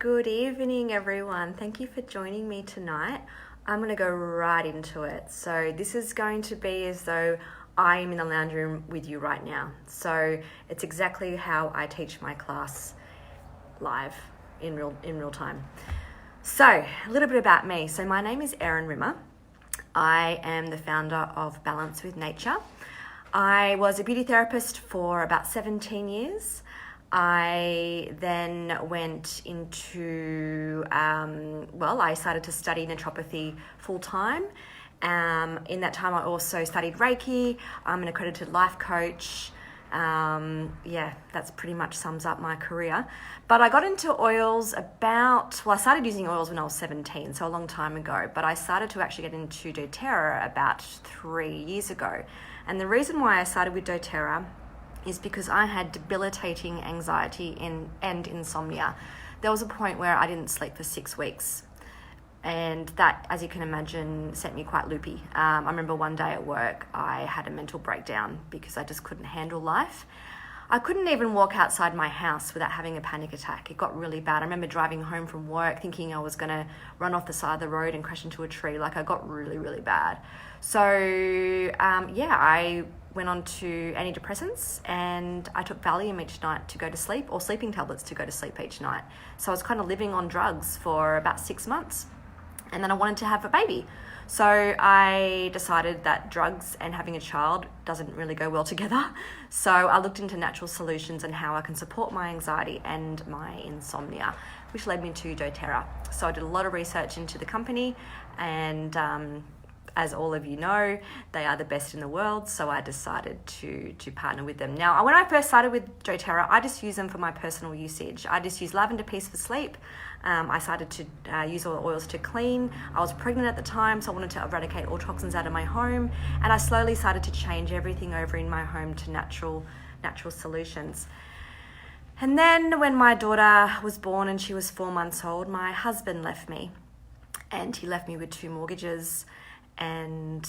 Good evening, everyone. Thank you for joining me tonight. I'm going to go right into it. So this is going to be as though I am in the lounge room with you right now. So it's exactly how I teach my class live in real time. So a little bit about me. So my name is Erin Rimmer. I am the founder of Balance with Nature. I was a beauty therapist for about 17 years. I then went into, I started to study naturopathy full time. In that time, I also studied Reiki. I'm an accredited life coach. That's pretty much sums up my career. But I got into oils I started using oils when I was 17, so a long time ago. But I started to actually get into doTERRA about 3 years ago. And the reason why I started with doTERRA is because I had debilitating anxiety and insomnia. There was a point where I didn't sleep for 6 weeks. And that, as you can imagine, set me quite loopy. I remember one day at work, I had a mental breakdown because I just couldn't handle life. I couldn't even walk outside my house without having a panic attack. It got really bad. I remember driving home from work thinking I was going to run off the side of the road and crash into a tree. I got really, really bad. So, I went on to antidepressants and I took Valium each night to go to sleep, or sleeping tablets to go to sleep each night. So I was kind of living on drugs for about 6 months. And then I wanted to have a baby. So I decided that drugs and having a child doesn't really go well together. So I looked into natural solutions and how I can support my anxiety and my insomnia, which led me to doTERRA. So I did a lot of research into the company, and as all of you know, they are the best in the world. So I decided to partner with them. Now, when I first started with doTERRA, I just use them for my personal usage. I just use Lavender Peace for sleep. I started to use all the oils to clean. I was pregnant at the time, so I wanted to eradicate all toxins out of my home. And I slowly started to change everything over in my home to natural solutions. And then when my daughter was born and she was 4 months old, my husband left me. And he left me with 2 mortgages and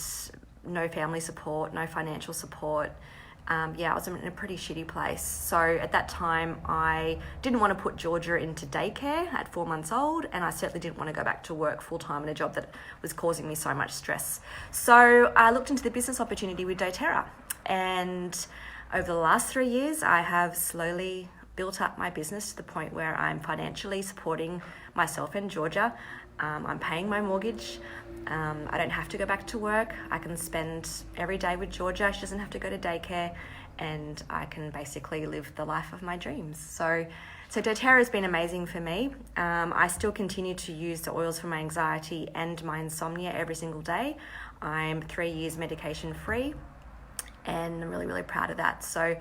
no family support, no financial support. I was in a pretty shitty place. So at that time, I didn't want to put Georgia into daycare at 4 months old, and I certainly didn't want to go back to work full time in a job that was causing me so much stress. So I looked into the business opportunity with doTERRA, and over the last 3 years, I have slowly built up my business to the point where I'm financially supporting myself and Georgia. I'm paying my mortgage. I don't have to go back to work. I can spend every day with Georgia. She doesn't have to go to daycare, and I can basically live the life of my dreams. So doTERRA has been amazing for me. I still continue to use the oils for my anxiety and my insomnia every single day. I'm 3 years medication free, and I'm really, really proud of that. So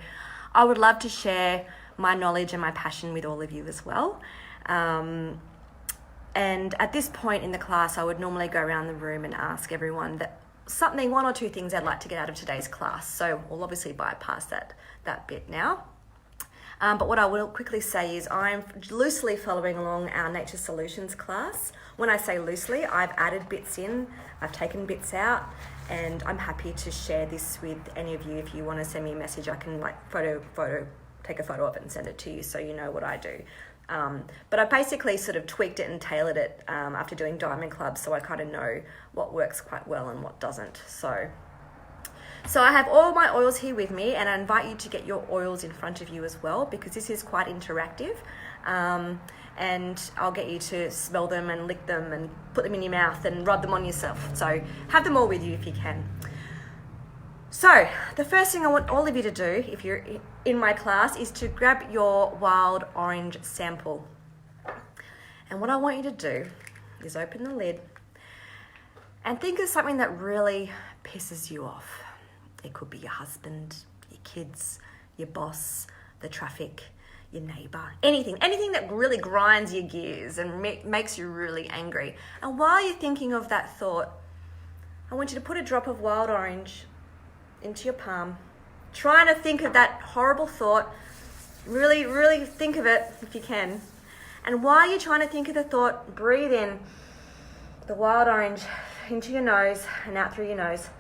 I would love to share my knowledge and my passion with all of you as well. And at this point in the class, I would normally go around the room and ask everyone that one or two things they'd like to get out of today's class. So we'll obviously bypass that bit now. But what I will quickly say is I'm loosely following along our Nature Solutions class. When I say loosely, I've added bits in, I've taken bits out, and I'm happy to share this with any of you. If you want to send me a message, I can take a photo of it and send it to you so you know what I do. But I basically sort of tweaked it and tailored it after doing Diamond Club, so I kind of know what works quite well and what doesn't. So I have all my oils here with me, and I invite you to get your oils in front of you as well, because this is quite interactive. And I'll get you to smell them and lick them and put them in your mouth and rub them on yourself. So have them all with you if you can. So the first thing I want all of you to do, if you're in my class, is to grab your wild orange sample. And what I want you to do is open the lid and think of something that really pisses you off. It could be your husband, your kids, your boss, the traffic, your neighbor, anything that really grinds your gears and makes you really angry. And while you're thinking of that thought, I want you to put a drop of wild orange into your palm, trying to think of that horrible thought. Really, really think of it if you can. And while you're trying to think of the thought, breathe in the wild orange into your nose and out through your nose.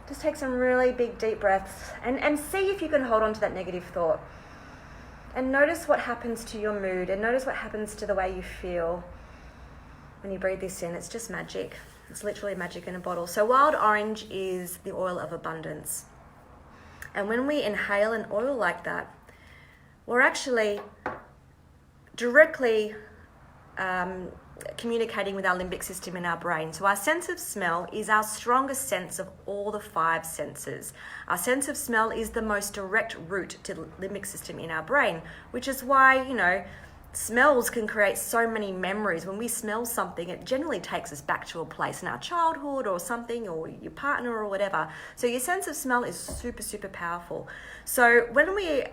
Just take some really big, deep breaths and see if you can hold on to that negative thought. And notice what happens to your mood, and notice what happens to the way you feel when you breathe this in. It's just magic. It's literally magic in a bottle. So wild orange is the oil of abundance. And when we inhale an oil like that, we're actually directly communicating with our limbic system in our brain. So our sense of smell is our strongest sense of all the 5 senses. Our sense of smell is the most direct route to the limbic system in our brain, which is why, smells can create so many memories. When we smell something, it generally takes us back to a place in our childhood or something, or your partner or whatever. So your sense of smell is super, super powerful. So when we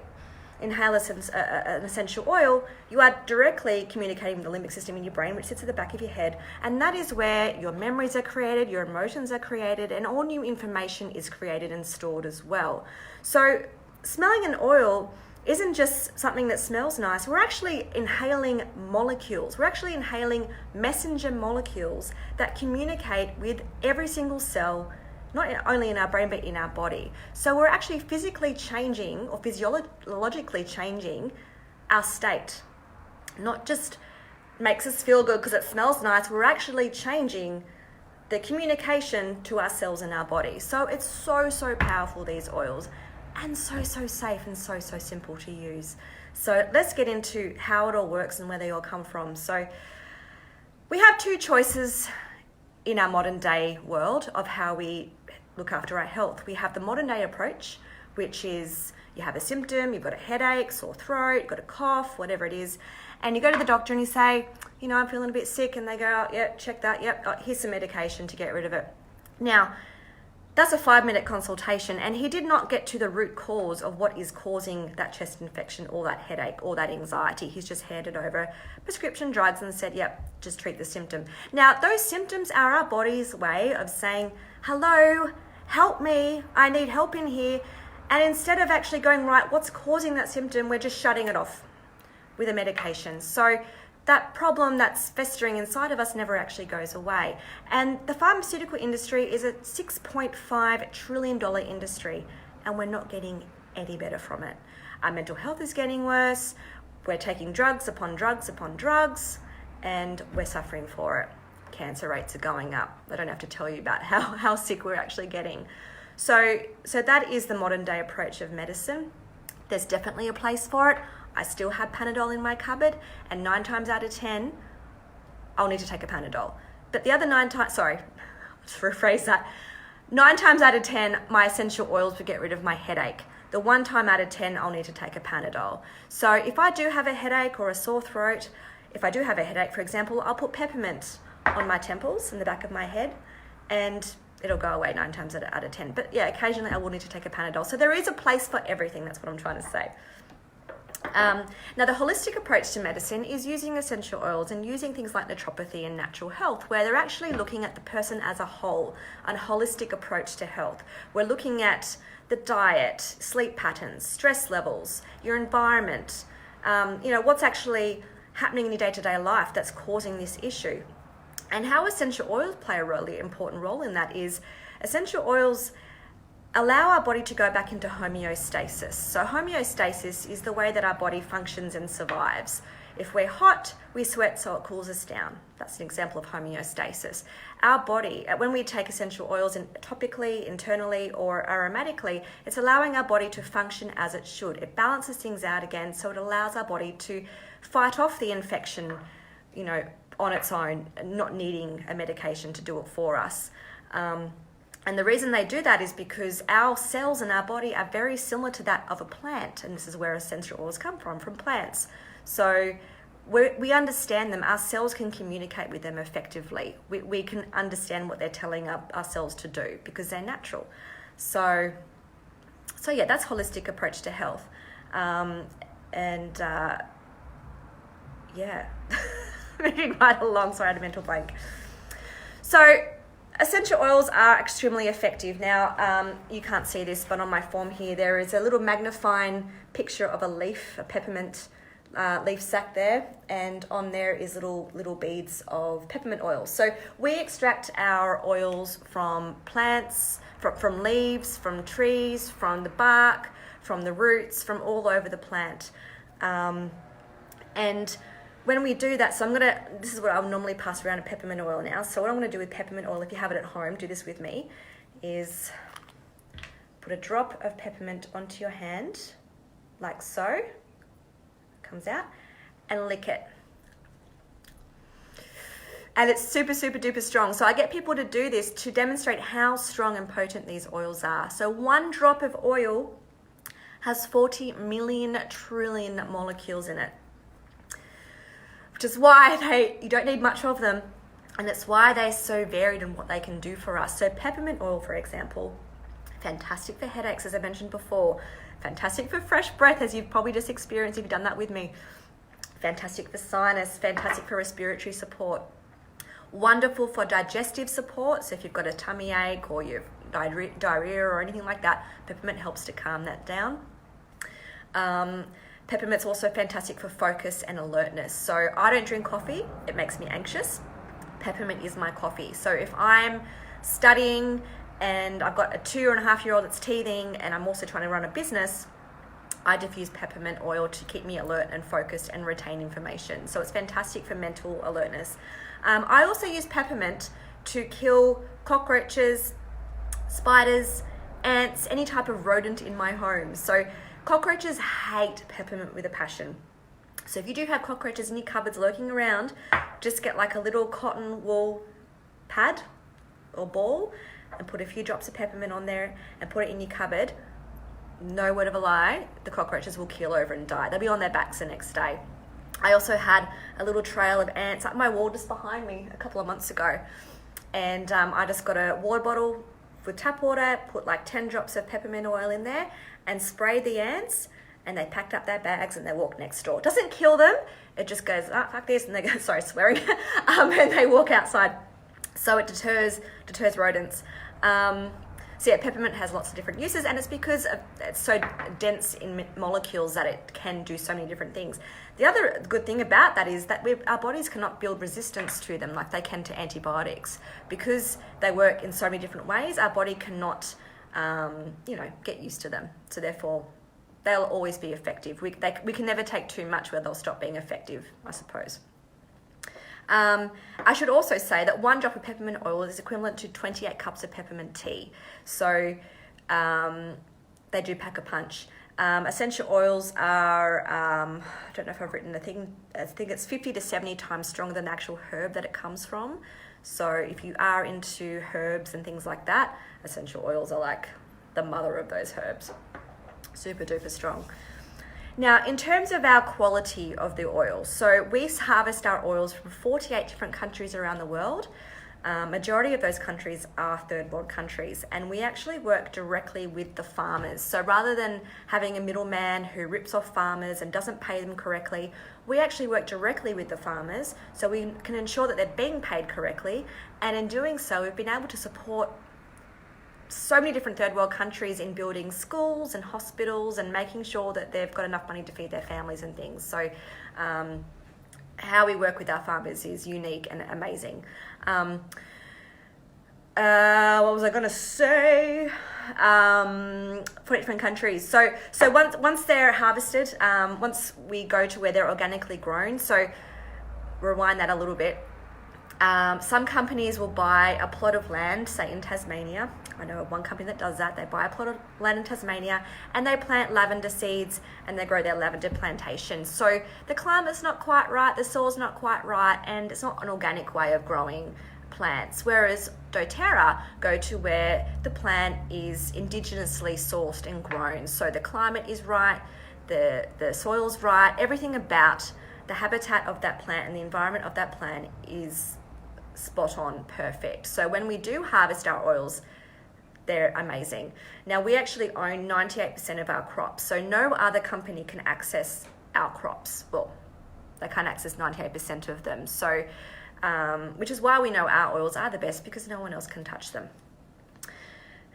inhale an essential oil, you are directly communicating with the limbic system in your brain, which sits at the back of your head, and that is where your memories are created, your emotions are created, and all new information is created and stored as well. So smelling an oil isn't just something that smells nice. We're actually inhaling molecules. We're actually inhaling messenger molecules that communicate with every single cell, not only in our brain, but in our body. So we're actually physically changing or physiologically changing our state. Not just makes us feel good because it smells nice, we're actually changing the communication to our cells in our body. So it's so, so powerful, these oils, and so, so safe and so, so simple to use. So let's get into how it all works and where they all come from. So we have 2 choices in our modern day world of how we look after our health. We have the modern day approach, which is you have a symptom, you've got a headache, sore throat, you've got a cough, whatever it is, and you go to the doctor and you say, I'm feeling a bit sick, and they go, yep, check that, yep, here's some medication to get rid of it. Now, that's a 5-minute consultation, and he did not get to the root cause of what is causing that chest infection or that headache or that anxiety. He's just handed over prescription drugs and said, yep, just treat the symptom. Now, those symptoms are our body's way of saying, hello, help me, I need help in here. And instead of actually going, right, what's causing that symptom, we're just shutting it off with a medication. So that problem that's festering inside of us never actually goes away. And the pharmaceutical industry is a $6.5 trillion industry, and we're not getting any better from it. Our mental health is getting worse. We're taking drugs upon drugs upon drugs, and we're suffering for it. Cancer rates are going up. I don't have to tell you about how sick we're actually getting. So that is the modern day approach of medicine. There's definitely a place for it. I still have Panadol in my cupboard, and 9 times out of 10, I'll need to take a Panadol. But the other 9 times, let's rephrase that. 9 times out of 10, my essential oils will get rid of my headache. The 1 time out of 10, I'll need to take a Panadol. So if I do have a headache or a sore throat, if I do have a headache, for example, I'll put peppermint on my temples in the back of my head, and it'll go away 9 times out of 10. But yeah, occasionally I will need to take a Panadol. So there is a place for everything. That's what I'm trying to say. Now, the holistic approach to medicine is using essential oils and using things like naturopathy and natural health, where they're actually looking at the person as a whole, a holistic approach to health. We're looking at the diet, sleep patterns, stress levels, your environment, what's actually happening in your day-to-day life that's causing this issue. And how essential oils play a really important role in that is essential oils allow our body to go back into homeostasis. So homeostasis is the way that our body functions and survives. If we're hot, we sweat so it cools us down. That's an example of homeostasis. Our body, when we take essential oils topically, internally, or aromatically, it's allowing our body to function as it should. It balances things out again, so it allows our body to fight off the infection, on its own, not needing a medication to do it for us. And the reason they do that is because our cells in our body are very similar to that of a plant. And this is where essential oils come from plants. So we understand them. Our cells can communicate with them effectively. We can understand what they're telling our cells to do because they're natural. So yeah, that's holistic approach to health. Moving right along, sorry, I had a mental blank. So essential oils are extremely effective. Now, you can't see this, but on my form here, there is a little magnifying picture of a leaf, a peppermint leaf sac there, and on there is little beads of peppermint oil. So we extract our oils from plants, from leaves, from trees, from the bark, from the roots, from all over the plant. And when we do that, this is what I'll normally pass around a peppermint oil now. So what I'm gonna do with peppermint oil, if you have it at home, do this with me, is put a drop of peppermint onto your hand, like so, comes out, and lick it. And it's super, super duper strong. So I get people to do this to demonstrate how strong and potent these oils are. So 1 drop of oil has 40 million trillion molecules in it, which is why you don't need much of them. And it's why they're so varied in what they can do for us. So peppermint oil, for example, fantastic for headaches, as I mentioned before. Fantastic for fresh breath, as you've probably just experienced if you've done that with me. Fantastic for sinus, fantastic for respiratory support. Wonderful for digestive support. So if you've got a tummy ache or you've diarrhea or anything like that, peppermint helps to calm that down. Peppermint's also fantastic for focus and alertness. So I don't drink coffee, it makes me anxious. Peppermint is my coffee. So if I'm studying and I've got a 2.5-year-old that's teething and I'm also trying to run a business, I diffuse peppermint oil to keep me alert and focused and retain information. So it's fantastic for mental alertness. I also use peppermint to kill cockroaches, spiders, ants, any type of rodent in my home. So cockroaches hate peppermint with a passion. So if you do have cockroaches in your cupboards lurking around, just get like a little cotton wool pad or ball and put a few drops of peppermint on there and put it in your cupboard. No word of a lie, the cockroaches will keel over and die. They'll be on their backs the next day. I also had a little trail of ants up my wall just behind me a couple of months ago. And I just got a water bottle with tap water, put like 10 drops of peppermint oil in there and sprayed the ants, and they packed up their bags and they walked next door. It doesn't kill them, it just goes, fuck this, and they go, sorry, swearing, and they walk outside. So it deters rodents. So yeah, peppermint has lots of different uses, and it's because it's so dense in molecules that it can do so many different things. The other good thing about that is that our bodies cannot build resistance to them like they can to antibiotics. Because they work in so many different ways, our body cannot, get used to them. So therefore, they'll always be effective. We can never take too much where they'll stop being effective, I suppose. I should also say that 1 drop of peppermint oil is equivalent to 28 cups of peppermint tea. So they do pack a punch. Essential oils are, I don't know if I've written the thing, I think it's 50 to 70 times stronger than the actual herb that it comes from. So if you are into herbs and things like that, essential oils are like the mother of those herbs. Super duper strong. Now, in terms of our quality of the oil, so we harvest our oils from 48 different countries around the world. Majority of those countries are third world countries, and we actually work directly with the farmers. So rather than having a middleman who rips off farmers and doesn't pay them correctly, we actually work directly with the farmers so we can ensure that they're being paid correctly. And in doing so, we've been able to support so many different third world countries in building schools and hospitals and making sure that they've got enough money to feed their families and things. So how we work with our farmers is unique and amazing. What was I going to say? 40 different countries. So once they're harvested, once we go to where they're organically grown, so rewind that a little bit. Some companies will buy a plot of land, say in Tasmania. I know of one company that does that. They buy a plot of land in Tasmania and they plant lavender seeds and they grow their lavender plantation. So the climate's not quite right, the soil's not quite right, and it's not an organic way of growing plants. Whereas doTERRA go to where the plant is indigenously sourced and grown. So the climate is right, the soil's right, everything about the habitat of that plant and the environment of that plant is spot on, perfect. So when we do harvest our oils, they're amazing. Now we actually own 98% of our crops, so no other company can access our crops. Well, they can't access 98% of them. So, which is why we know our oils are the best, because no one else can touch them.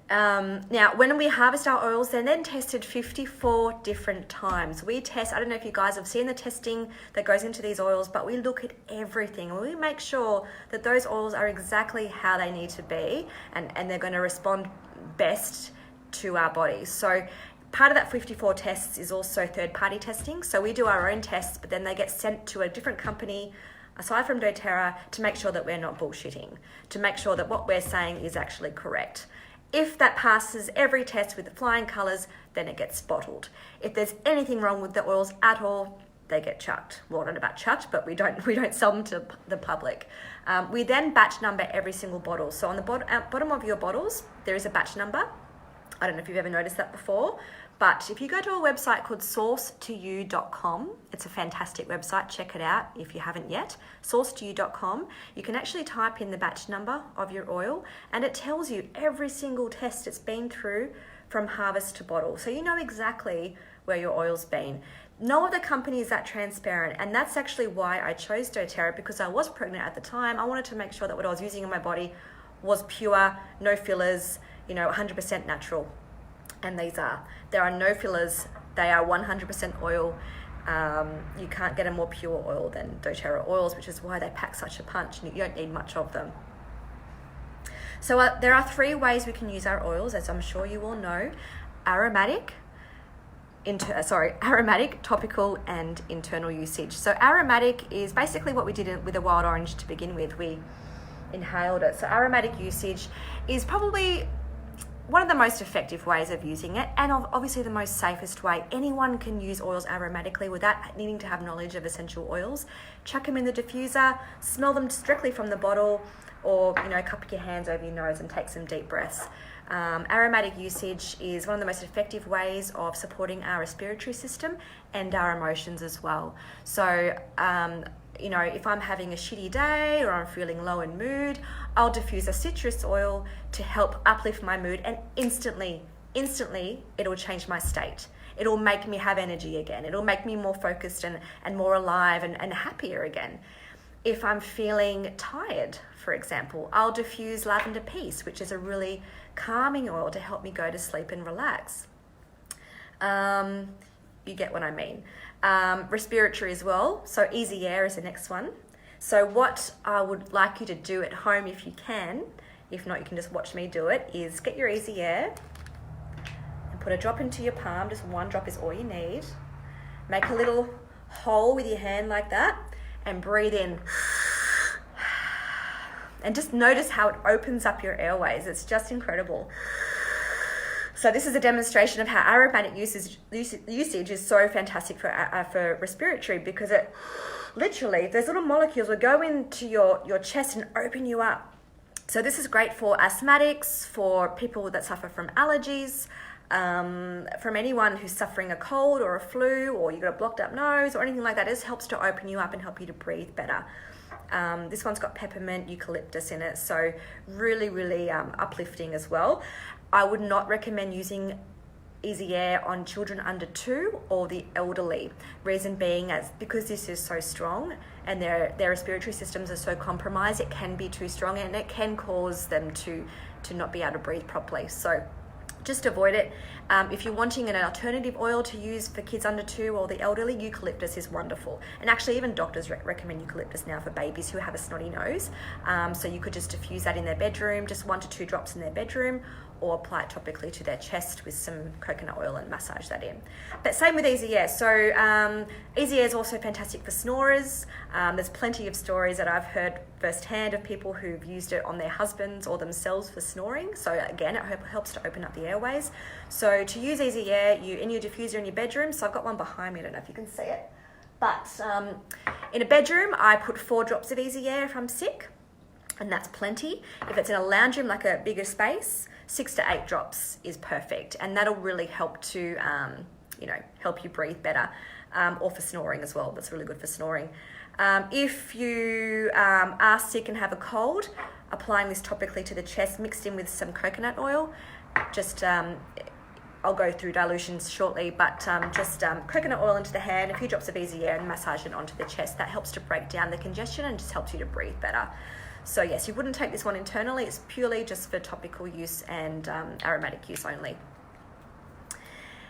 Now, when we harvest our oils, they're then tested 54 different times. We test, I don't know if you guys have seen the testing that goes into these oils, but we look at everything. We make sure that those oils are exactly how they need to be and they're going to respond best to our bodies. So Part of that 54 tests is also third-party testing. So we do our own tests, but then they get sent to a different company aside from doTERRA to make sure that we're not bullshitting, to make sure that what we're saying is actually correct. If that passes every test with the flying colours, then it gets bottled. If there's anything wrong with the oils at all, they get chucked. Well, not about chucked, but we don't sell them to the public. We then batch number every single bottle. So on the bottom of your bottles, there is a batch number. I don't know if you've ever noticed that before, but if you go to a website called sourcetoyou.com, it's a fantastic website, check it out if you haven't yet, sourcetoyou.com, you can actually type in the batch number of your oil and it tells you every single test it's been through from harvest to bottle. So you know exactly where your oil's been. No other company is that transparent, and that's actually why I chose doTERRA, because I was pregnant at the time. I wanted to make sure that what I was using in my body was pure, no fillers, 100% natural. And these are. There are no fillers. They are 100% oil. You can't get a more pure oil than doTERRA oils, which is why they pack such a punch, and you don't need much of them. So there are 3 ways we can use our oils, as I'm sure you all know: aromatic, topical, and internal usage. So aromatic is basically what we did with the wild orange to begin with. We inhaled it. So aromatic usage is probably one of the most effective ways of using it, and obviously the most safest way. Anyone can use oils aromatically without needing to have knowledge of essential oils. Chuck them in the diffuser, smell them directly from the bottle, or cup your hands over your nose and take some deep breaths. Aromatic usage is one of the most effective ways of supporting our respiratory system and our emotions as well. So if I'm having a shitty day or I'm feeling low in mood, I'll diffuse a citrus oil to help uplift my mood, and instantly it'll change my state. It'll make me have energy again. It'll make me more focused and more alive and happier again. If I'm feeling tired, for example, I'll diffuse lavender peace, which is a really calming oil to help me go to sleep and relax. You get what I mean. Respiratory as well. So Easy Air is the next one. So what I would like you to do at home, if you can, if not you can just watch me do it, is get your Easy Air and put a drop into your palm. Just 1 drop is all you need. Make a little hole with your hand like that and breathe in. And just notice how it opens up your airways. It's just incredible. So this is a demonstration of how aromatic usage is so fantastic for respiratory, because it literally, those little molecules will go into your chest and open you up. So this is great for asthmatics, for people that suffer from allergies, from anyone who's suffering a cold or a flu, or you've got a blocked up nose or anything like that. It just helps to open you up and help you to breathe better. This one's got peppermint, eucalyptus in it, so really uplifting as well. I would not recommend using Easy Air on children under 2 or the elderly. Reason being because this is so strong and their respiratory systems are so compromised, it can be too strong and it can cause them to not be able to breathe properly. So just avoid it. If you're wanting an alternative oil to use for kids under 2 or the elderly, eucalyptus is wonderful. And actually even doctors recommend eucalyptus now for babies who have a snotty nose. So you could just diffuse that in their bedroom, just 1 to 2 drops in their bedroom, or apply it topically to their chest with some coconut oil and massage that in. But same with Easy Air. So Easy Air is also fantastic for snorers. There's plenty of stories that I've heard firsthand of people who've used it on their husbands or themselves for snoring. So again, it helps to open up the airways. So to use Easy Air, in your diffuser in your bedroom, so I've got one behind me, I don't know if you can see it, but in a bedroom, I put 4 drops of Easy Air if I'm sick, and that's plenty. If it's in a lounge room, like a bigger space, 6 to 8 drops is perfect, and that'll really help to help you breathe better, or for snoring as well. That's really good for snoring. If you are sick and have a cold, applying this topically to the chest mixed in with some coconut oil, just I'll go through dilutions shortly, but just coconut oil into the hand, a few drops of Easy Air, and massage it onto the chest. That helps to break down the congestion and just helps you to breathe better. So yes, you wouldn't take this one internally. It's purely just for topical use and aromatic use only.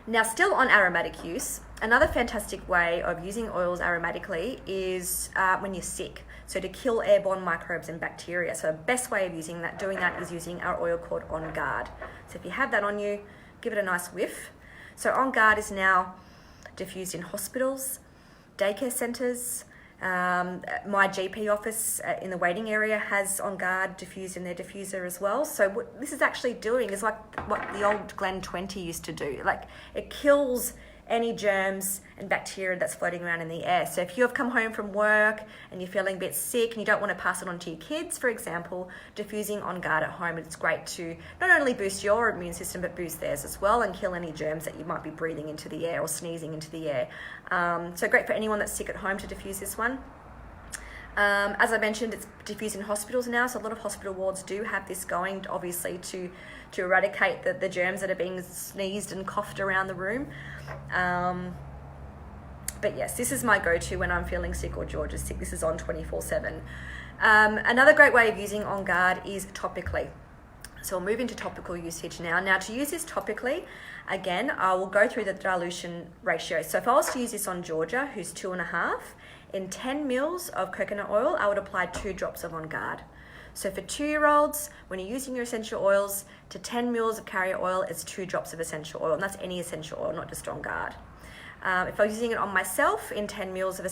Now, still on aromatic use, another fantastic way of using oils aromatically is when you're sick. So to kill airborne microbes and bacteria. So the best way of doing that is using our oil called On Guard. So if you have that on you, give it a nice whiff. So On Guard is now diffused in hospitals, daycare centres. My GP office in the waiting area has On Guard diffused in their diffuser as well. So what this is actually doing is like what the old Glen 20 used to do. Like, it kills any germs and bacteria that's floating around in the air. So if you have come home from work and you're feeling a bit sick and you don't want to pass it on to your kids, for example, diffusing On Guard at home, it's great to not only boost your immune system but boost theirs as well, and kill any germs that you might be breathing into the air or sneezing into the air. So great for anyone that's sick at home to diffuse this one. As I mentioned, it's diffused in hospitals now, so a lot of hospital wards do have this going, obviously, to eradicate the germs that are being sneezed and coughed around the room. But yes, this is my go-to when I'm feeling sick or George is sick. This is on 24/7. Another great way of using On Guard is topically. So we'll move into topical usage now. Now, to use this topically, again, I will go through the dilution ratio. So if I was to use this on Georgia, who's 2.5, in 10 mils of coconut oil, I would apply 2 drops of On Guard. So for 2-year-olds, when you're using your essential oils, to 10 mils of carrier oil, it's 2 drops of essential oil, and that's any essential oil, not just On Guard. If I was using it on myself, in 10 mils of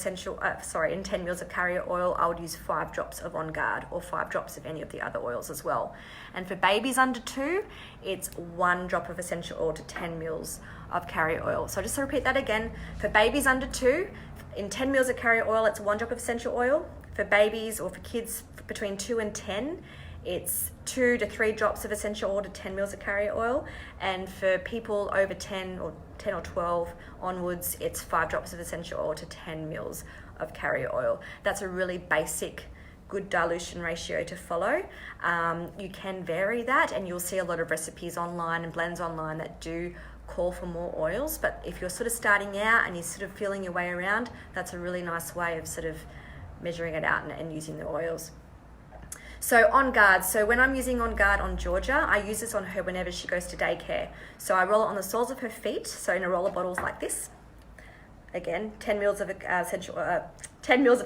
carrier oil, I would use 5 drops of On Guard, or 5 drops of any of the other oils as well. And for babies under 2, it's 1 drop of essential oil to 10 mils of carrier oil. So just to repeat that again, for babies under 2, in 10 mils of carrier oil, it's 1 drop of essential oil. For babies or for kids between 2 and 10, it's 2 to 3 drops of essential oil to 10 mils of carrier oil. And for people over 10 or 12 onwards, it's 5 drops of essential oil to 10 mils of carrier oil. That's a really basic, good dilution ratio to follow. You can vary that, and you'll see a lot of recipes online and blends online that do call for more oils. But if you're sort of starting out and you're sort of feeling your way around, that's a really nice way of sort of measuring it out and using the oils. So On Guard. So when I'm using On Guard on Georgia, I use this on her whenever she goes to daycare. So I roll it on the soles of her feet, so in a roller bottles like this. Again, 10 mils of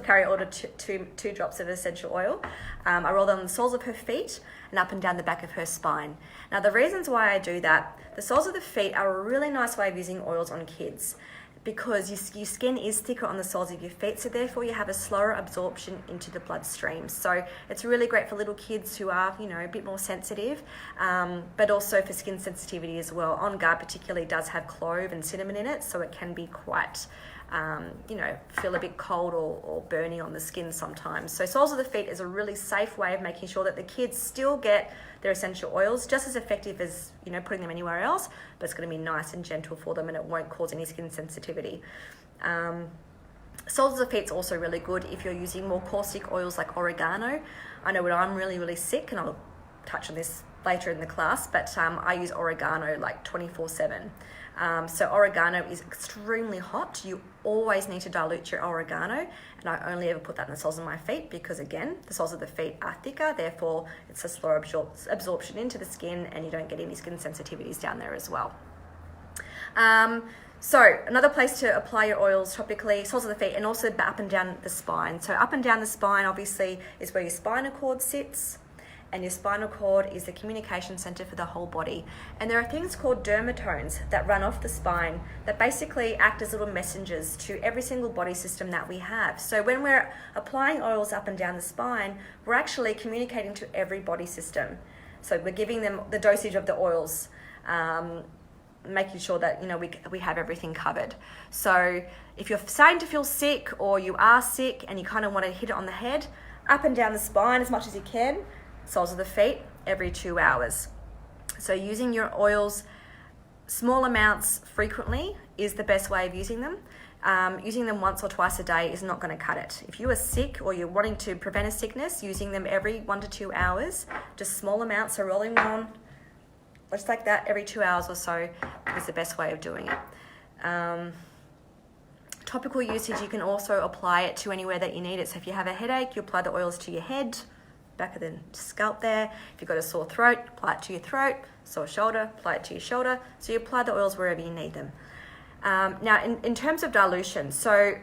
carrier oil to 2 drops of essential oil. I roll them on the soles of her feet and up and down the back of her spine. Now, the reasons why I do that, the soles of the feet are a really nice way of using oils on kids, because your skin is thicker on the soles of your feet, so therefore you have a slower absorption into the bloodstream. So it's really great for little kids who are, a bit more sensitive, but also for skin sensitivity as well. On Guard particularly does have clove and cinnamon in it, so it can be quite, feel a bit cold or burning on the skin sometimes. So soles of the feet is a really safe way of making sure that the kids still get their essential oils, just as effective as, putting them anywhere else, but it's going to be nice and gentle for them and it won't cause any skin sensitivity. Soles of the feet is also really good if you're using more caustic oils like oregano. I know when I'm really, really sick, and I'll touch on this later in the class, but I use oregano like 24/7. So oregano is extremely hot. You always need to dilute your oregano, and I only ever put that in the soles of my feet because, again, the soles of the feet are thicker, therefore it's a slower absorption into the skin and you don't get any skin sensitivities down there as well. So another place to apply your oils topically, soles of the feet, and also up and down the spine. So up and down the spine obviously is where your spinal cord sits, and your spinal cord is the communication center for the whole body. And there are things called dermatones that run off the spine that basically act as little messengers to every single body system that we have. So when we're applying oils up and down the spine, we're actually communicating to every body system. So we're giving them the dosage of the oils, making sure that we have everything covered. So if you're starting to feel sick, or you are sick and you kind of want to hit it on the head, up and down the spine as much as you can, soles of the feet every 2 hours. So using your oils, small amounts frequently, is the best way of using them. Using them once or twice a day is not going to cut it. If you are sick or you're wanting to prevent a sickness, using them every 1 to 2 hours, just small amounts, so rolling on just like that every 2 hours or so, is the best way of doing it. Topical usage, you can also apply it to anywhere that you need it. So if you have a headache, you apply the oils to your head, back of the scalp there. If you've got a sore throat, apply it to your throat. Sore shoulder, apply it to your shoulder. So you apply the oils wherever you need them. Now, in terms of dilution, so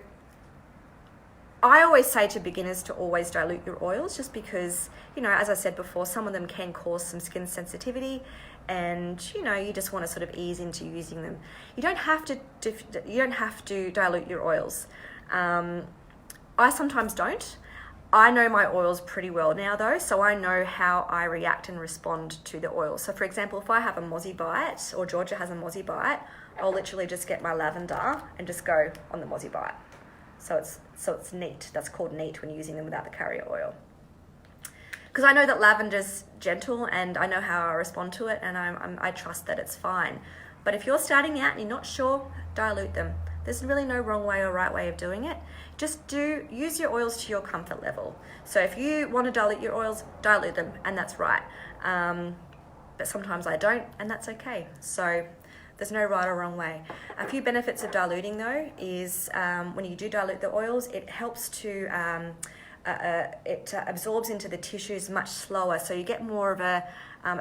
I always say to beginners to always dilute your oils, just because, you know, as I said before, some of them can cause some skin sensitivity, and, you know, you just want to sort of ease into using them. You don't have to dilute your oils. I sometimes don't. I know my oils pretty well now though, so I know how I react and respond to the oil. So for example, if I have a mozzie bite, or Georgia has a mozzie bite, I'll literally just get my lavender and just go on the mozzie bite. So it's neat. That's called neat when using them without the carrier oil. Because I know that lavender's gentle and I know how I respond to it, and I trust that it's fine. But if you're starting out and you're not sure, dilute them. There's really no wrong way or right way of doing it. Just use your oils to your comfort level. So if you want to dilute your oils, dilute them, and that's right. But sometimes I don't, and that's okay. So there's no right or wrong way. A few benefits of diluting though is when you do dilute the oils, it helps to, it absorbs into the tissues much slower. So you get more of a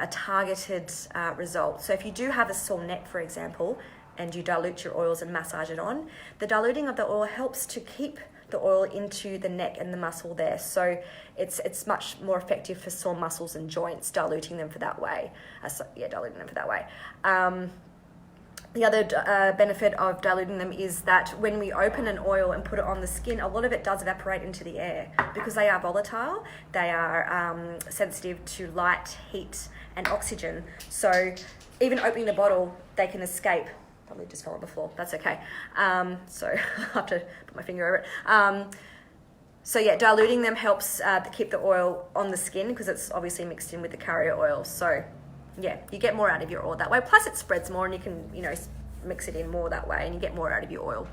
targeted result. So if you do have a sore neck, for example, and you dilute your oils and massage it on, the diluting of the oil helps to keep the oil into the neck and the muscle there. So it's much more effective for sore muscles and joints, diluting them for that way. Diluting them for that way. The other benefit of diluting them is that when we open an oil and put it on the skin, a lot of it does evaporate into the air because they are volatile. They are sensitive to light, heat, and oxygen. So even opening the bottle, they can escape. Probably just fell on the floor. That's okay. So I have to put my finger over it. So yeah, diluting them helps keep the oil on the skin because it's obviously mixed in with the carrier oil. So yeah, you get more out of your oil that way. Plus it spreads more and you can, you know, mix it in more that way and you get more out of your oil.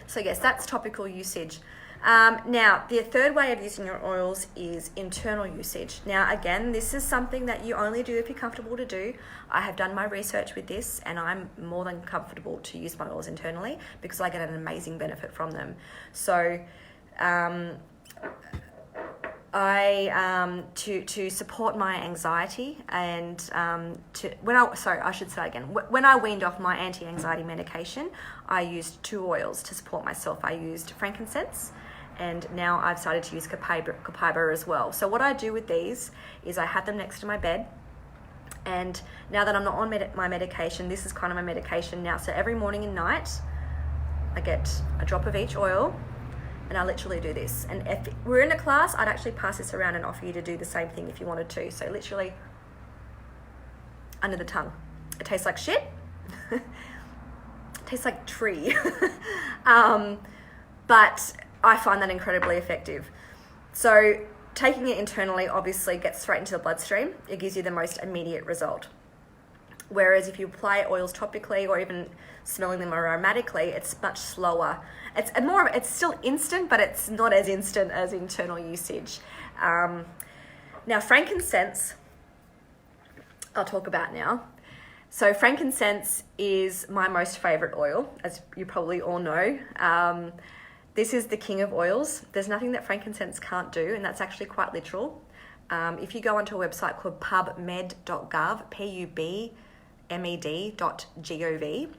So yes, that's topical usage. Now, the third way of using your oils is internal usage. Now, again, this is something that you only do if you're comfortable to do. I have done my research with this and I'm more than comfortable to use my oils internally because I get an amazing benefit from them. So, to support my anxiety and when I weaned off my anti-anxiety medication, I used 2 oils to support myself. I used frankincense, and now I've started to use copaiba as well. So what I do with these is I have them next to my bed, and now that I'm not on my medication, this is kind of my medication now. So every morning and night, I get a drop of each oil, and I literally do this. And if we're in a class, I'd actually pass this around and offer you to do the same thing if you wanted to. So literally under the tongue. It tastes like shit. It tastes like tree. But I find that incredibly effective. So taking it internally obviously gets straight into the bloodstream. It gives you the most immediate result. Whereas if you apply oils topically or even smelling them aromatically, it's much slower. It's still instant, but it's not as instant as internal usage. Now, frankincense, I'll talk about now. So frankincense is my most favorite oil, as you probably all know. This is the king of oils. There's nothing that frankincense can't do, and that's actually quite literal. If you go onto a website called pubmed.gov, pubmed.gov,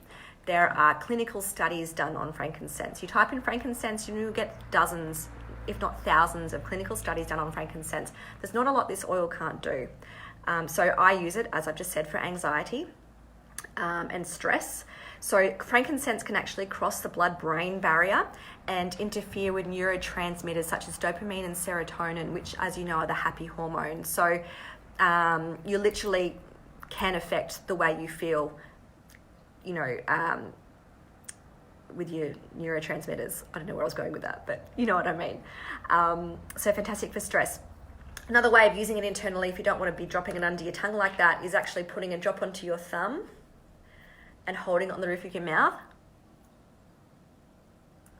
there are clinical studies done on frankincense. You type in frankincense, you will get dozens, if not thousands, of clinical studies done on frankincense. There's not a lot this oil can't do. So I use it, as I've just said, for anxiety and stress. So frankincense can actually cross the blood-brain barrier and interfere with neurotransmitters such as dopamine and serotonin, which, as you know, are the happy hormones. So you literally can affect the way you feel, you know, with your neurotransmitters. I don't know where I was going with that, but you know what I mean. So fantastic for stress. Another way of using it internally, if you don't want to be dropping it under your tongue like that, is actually putting a drop onto your thumb and holding it on the roof of your mouth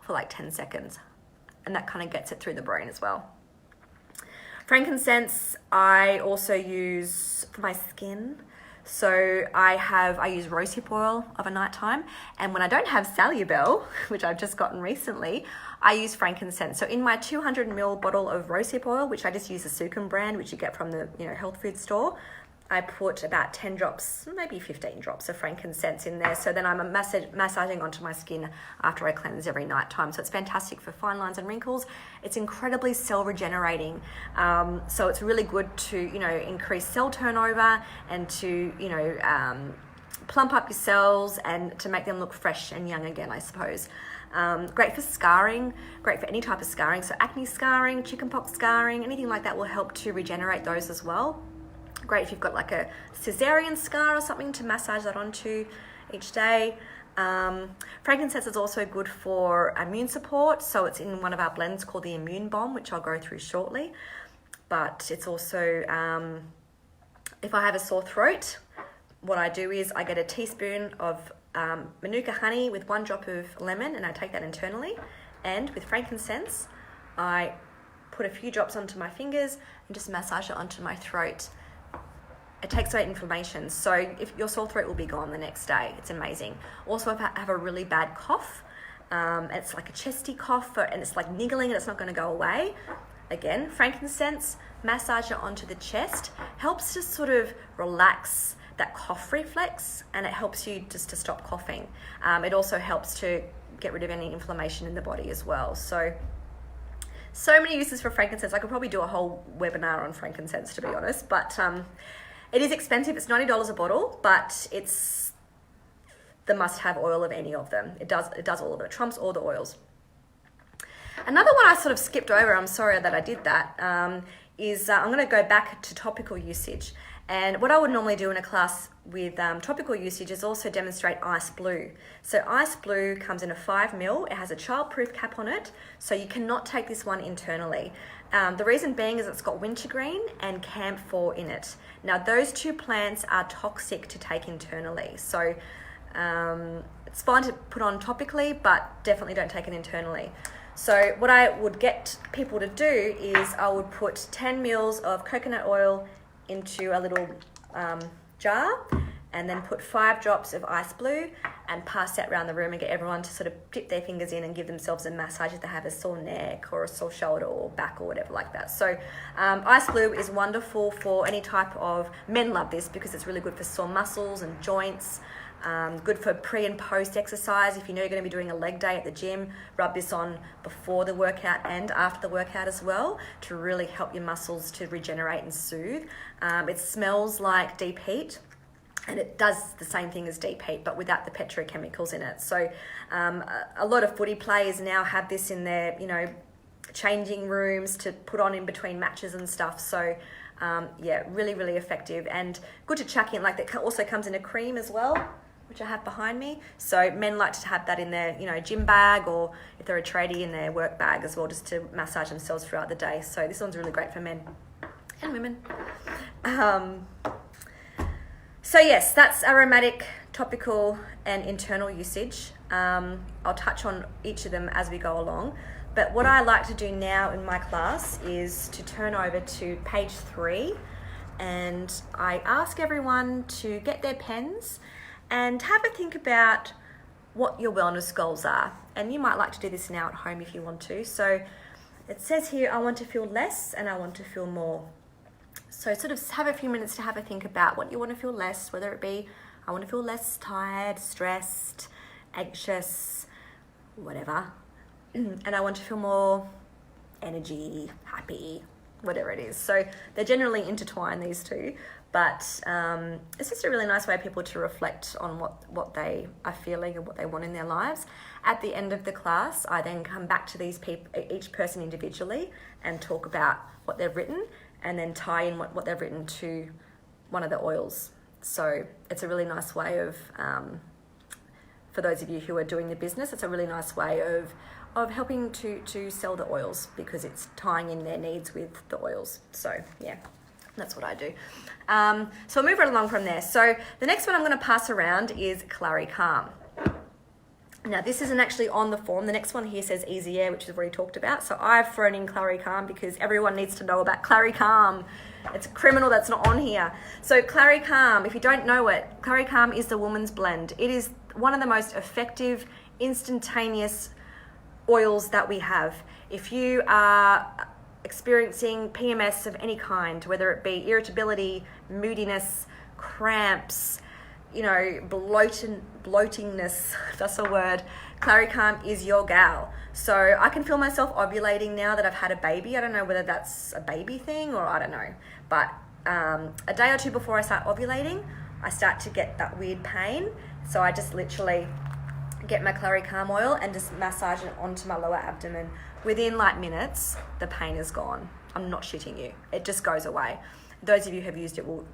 for like 10 seconds. And that kind of gets it through the brain as well. Frankincense, I also use for my skin. So I use rosehip oil of a night time. And when I don't have Saliabel, which I've just gotten recently, I use frankincense. So in my 200 ml bottle of rosehip oil, which I just use the Sukin brand, which you get from the health food store, I put about 10 drops, maybe 15 drops of frankincense in there. So then I'm massaging onto my skin after I cleanse every night time. So it's fantastic for fine lines and wrinkles. It's incredibly cell regenerating. So it's really good to, increase cell turnover and to, plump up your cells and to make them look fresh and young again, I suppose. Great for scarring, great for any type of scarring. So acne scarring, chickenpox scarring, anything like that will help to regenerate those as well. Great if you've got like a cesarean scar or something to massage that onto each day. Frankincense is also good for immune support. So it's in one of our blends called the Immune Bomb, which I'll go through shortly. But it's also, if I have a sore throat, what I do is I get a teaspoon of Manuka honey with 1 drop of lemon, and I take that internally. And with frankincense, I put a few drops onto my fingers and just massage it onto my throat. It takes away inflammation, so if your sore throat will be gone the next day. It's amazing. Also, if I have a really bad cough, it's like a chesty cough, and it's like niggling and it's not going to go away. Again, frankincense, massage it onto the chest, helps to sort of relax that cough reflex, and it helps you just to stop coughing. It also helps to get rid of any inflammation in the body as well. So many uses for frankincense. I could probably do a whole webinar on frankincense, to be honest, but it is expensive. It's $90 a bottle, but it's the must-have oil of any of them. It does all of it. It trumps all the oils. Another one I sort of skipped over, I'm sorry that I did that, is I'm going to go back to topical usage. And what I would normally do in a class with topical usage is also demonstrate Ice Blue. So Ice Blue comes in a 5 ml. It has a childproof cap on it, so you cannot take this one internally. The reason being is it's got wintergreen and camphor in it. Now those 2 plants are toxic to take internally. So it's fine to put on topically, but definitely don't take it internally. So what I would get people to do is I would put 10 mils of coconut oil into a little jar, and then put 5 drops of Ice Blue and pass that around the room and get everyone to sort of dip their fingers in and give themselves a massage if they have a sore neck or a sore shoulder or back or whatever like that. So Ice Blue is wonderful for any type of, men love this because it's really good for sore muscles and joints. Good for pre and post exercise. If you know you're going to be doing a leg day at the gym, rub this on before the workout and after the workout as well to really help your muscles to regenerate and soothe. It smells like deep heat, and it does the same thing as deep heat, but without the petrochemicals in it. So a lot of footy players now have this in their, changing rooms to put on in between matches and stuff. So yeah, really, really effective and good to chuck in. Like that also comes in a cream as well, which I have behind me. So men like to have that in their, gym bag, or if they're a tradie, in their work bag as well, just to massage themselves throughout the day. So this one's really great for men and women. So yes, that's aromatic, topical, and internal usage. I'll touch on each of them as we go along. But what I like to do now in my class is to turn over to page 3, and I ask everyone to get their pens and have a think about what your wellness goals are. And you might like to do this now at home if you want to. So it says here, I want to feel less and I want to feel more. So sort of have a few minutes to have a think about what you want to feel less, whether it be, I want to feel less tired, stressed, anxious, whatever. And I want to feel more energy, happy, whatever it is. So they're generally intertwined, these two. But it's just a really nice way for people to reflect on what they are feeling and what they want in their lives. At the end of the class, I then come back to these people, each person individually, and talk about what they've written, and then tie in what they've written to one of the oils. So it's a really nice way of, for those of you who are doing the business, it's a really nice way of helping to sell the oils, because it's tying in their needs with the oils. So yeah. That's what I do. So I'll move right along from there. So the next one I'm going to pass around is Clary Calm. Now this isn't actually on the form. The next one here says Easy Air, which we've already talked about. So I've thrown in Clary Calm because everyone needs to know about Clary Calm. It's criminal that's not on here. So Clary Calm, if you don't know it, Clary Calm is the woman's blend. It is one of the most effective, instantaneous oils that we have. If you are experiencing PMS of any kind, whether it be irritability, moodiness, cramps, bloatingness, if that's a word, Claricalm is your gal. So I can feel myself ovulating now that I've had a baby. I don't know whether that's a baby thing or I don't know. But a day or two before I start ovulating, I start to get that weird pain. So I just literally get my Claricalm oil and just massage it onto my lower abdomen. Within minutes, the pain is gone. I'm not shitting you. It just goes away. Those of you who have used it will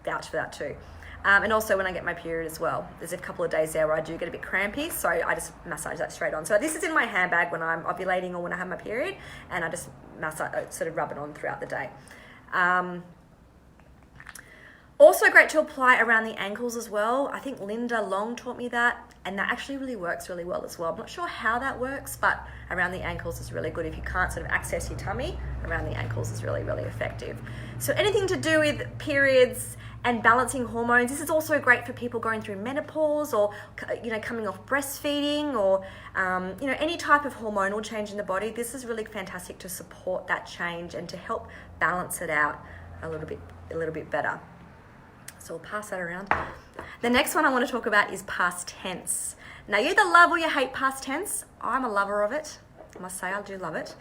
vouch for that too. And also when I get my period as well, there's a couple of days there where I do get a bit crampy, so I just massage that straight on. So this is in my handbag when I'm ovulating or when I have my period, and I just sort of rub it on throughout the day. Also great to apply around the ankles as well. I think Linda Long taught me that, and that actually really works really well as well. I'm not sure how that works, but around the ankles is really good. If you can't sort of access your tummy, around the ankles is really, really effective. So anything to do with periods and balancing hormones, this is also great for people going through menopause or, coming off breastfeeding or, any type of hormonal change in the body. This is really fantastic to support that change and to help balance it out a little bit better. So we'll pass that around. The next one I want to talk about is past tense. Now, you either love or you hate past tense. I'm a lover of it. I must say, I do love it.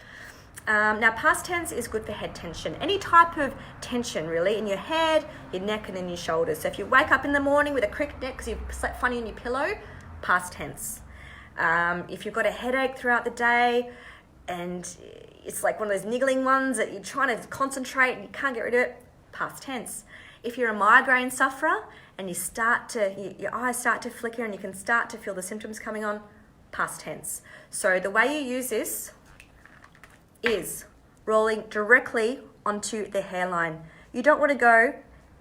Now, past tense is good for head tension. Any type of tension, really, in your head, your neck, and in your shoulders. So if you wake up in the morning with a crick neck because you've slept funny on your pillow, past tense. If you've got a headache throughout the day and it's like one of those niggling ones that you're trying to concentrate and you can't get rid of it, past tense. If you're a migraine sufferer and your eyes start to flicker and you can start to feel the symptoms coming on, past tense. So the way you use this is rolling directly onto the hairline. You don't want to go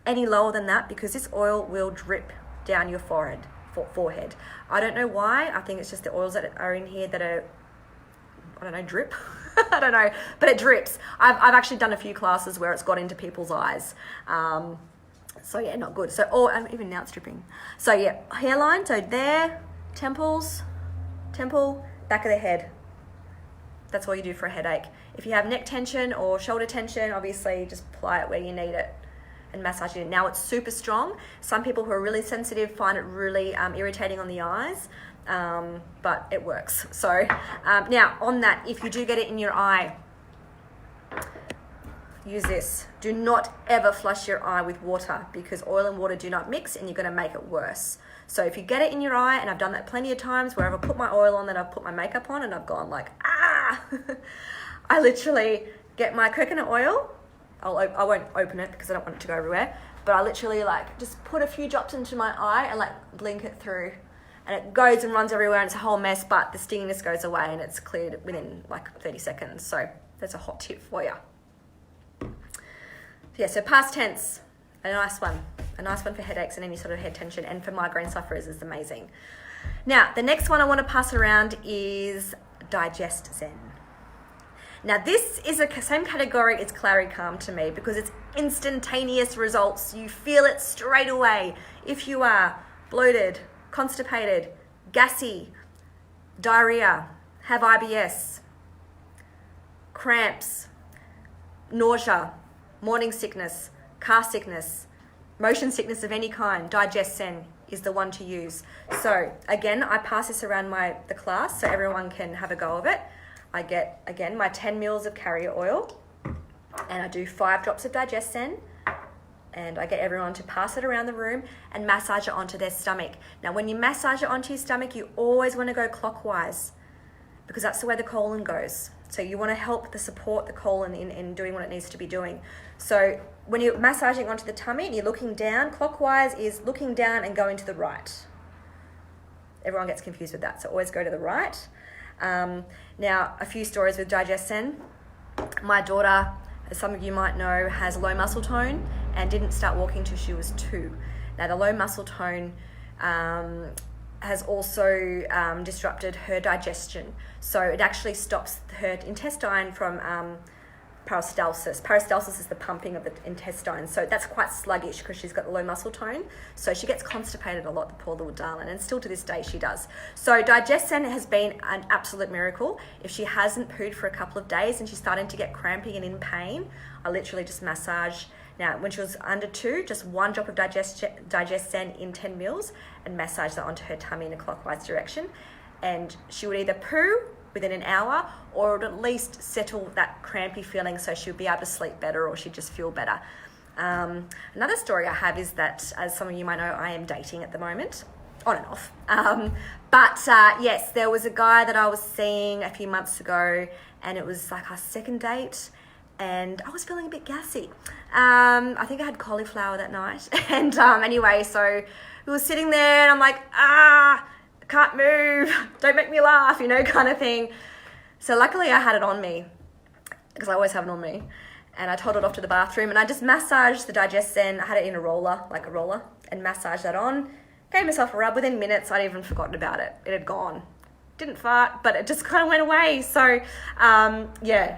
any lower than that because this oil will drip down your forehead. I don't know why. I think it's just the oils that are in here that are, drip. I don't know, but it drips. I've actually done a few classes where it's got into people's eyes. So yeah, not good. So, even now it's dripping. So yeah, hairline, so there, temple, back of the head. That's all you do for a headache. If you have neck tension or shoulder tension, obviously just apply it where you need it and massage it. Now it's super strong. Some people who are really sensitive find it really irritating on the eyes, but it works. So now on that, if you do get it in your eye, use this. Do not ever flush your eye with water because oil and water do not mix and you're going to make it worse. So if you get it in your eye, and I've done that plenty of times where I've put my oil on, then I've put my makeup on and I've gone like, I literally get my coconut oil. I won't open it because I don't want it to go everywhere, but I literally just put a few drops into my eye and blink it through, and it goes and runs everywhere and it's a whole mess, but the stinginess goes away and it's cleared within 30 seconds. So that's a hot tip for you. Yeah, so past tense, a nice one for headaches and any sort of head tension, and for migraine sufferers is amazing. Now, the next one I want to pass around is Digest Zen. Now, this is the same category as Claricalm to me because it's instantaneous results. You feel it straight away. If you are bloated, constipated, gassy, diarrhea, have IBS, cramps, nausea, morning sickness, car sickness, motion sickness of any kind, Digest Zen is the one to use. So again, I pass this around the class so everyone can have a go of it. I get, again, my 10 mils of carrier oil and I do 5 drops of Digest Zen, and I get everyone to pass it around the room and massage it onto their stomach. Now, when you massage it onto your stomach, you always want to go clockwise because that's the way the colon goes. So you want to help support the colon in doing what it needs to be doing. So when you're massaging onto the tummy and you're looking down, clockwise is looking down and going to the right. Everyone gets confused with that, so always go to the right. Now, a few stories with Digest Zen. My daughter, as some of you might know, has low muscle tone and didn't start walking till she was 2. Now, the low muscle tone has also disrupted her digestion. So it actually stops her intestine from peristalsis. Peristalsis is the pumping of the intestine, so that's quite sluggish because she's got low muscle tone, so she gets constipated a lot, the poor little darling, and still to this day she does. So Digescen has been an absolute miracle. If she hasn't pooed for a couple of days and she's starting to get crampy and in pain, I literally just massage. Now, when she was under 2, just 1 drop of Digescen in 10 mils and massage that onto her tummy in a clockwise direction, and she would either poo within an hour, or it would at least settle that crampy feeling so she'll be able to sleep better, or she'd just feel better. Another story I have is that, as some of you might know, I am dating at the moment, on and off. Yes, there was a guy that I was seeing a few months ago, and it was like our second date, and I was feeling a bit gassy. I think I had cauliflower that night. And anyway, so we were sitting there, and I'm like, can't move, don't make me laugh, kind of thing. So luckily I had it on me, because I always have it on me, and I told it off to the bathroom, and I just massaged the Digescen. I had it in a roller, and massaged that on, gave myself a rub. Within minutes I'd even forgotten about it. It had gone. Didn't fart, but it just kind of went away. So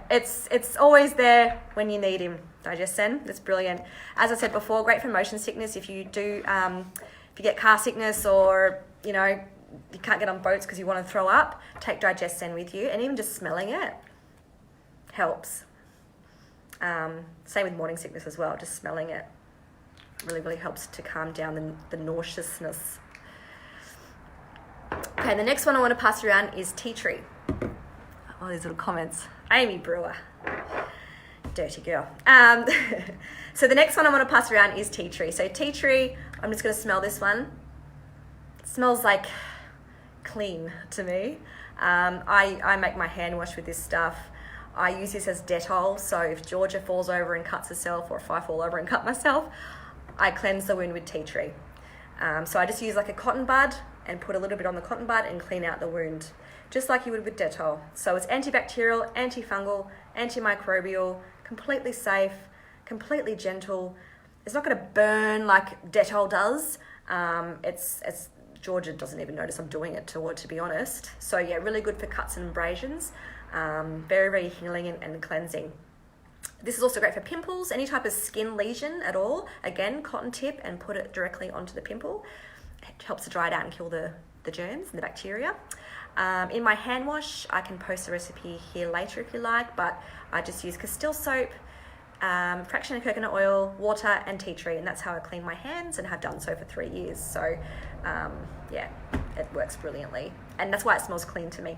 it's always there when you need him. Digescen, it's brilliant. As I said before, great for motion sickness. If you do, if you get car sickness, or you can't get on boats because you want to throw up, take Digescen with you, and even just smelling it helps. Same with morning sickness as well, just smelling it really, really helps to calm down the nauseousness. Okay, the next one I want to pass around is tea tree. All these little comments. Amy Brewer. Dirty girl. So the next one I want to pass around is tea tree. So tea tree, I'm just going to smell this one. It smells like clean to me. I make my hand wash with this stuff. I use this as Dettol, so if Georgia falls over and cuts herself, or if I fall over and cut myself, I cleanse the wound with tea tree. So I just use like a cotton bud and put a little bit on the cotton bud and clean out the wound, just like you would with Dettol. So it's antibacterial, antifungal, antimicrobial, completely safe, completely gentle. It's not going to burn like Dettol does. It's Georgia doesn't even notice I'm doing it, to be honest. So yeah, really good for cuts and abrasions. Very, very healing and cleansing. This is also great for pimples, any type of skin lesion at all. Again, cotton tip and put it directly onto the pimple. It helps to dry it out and kill the germs and the bacteria. In my hand wash, I can post a recipe here later if you like, but I just use Castile soap, fraction of coconut oil, water and tea tree, and that's how I clean my hands and have done so for 3 years. So yeah, it works brilliantly, and that's why it smells clean to me.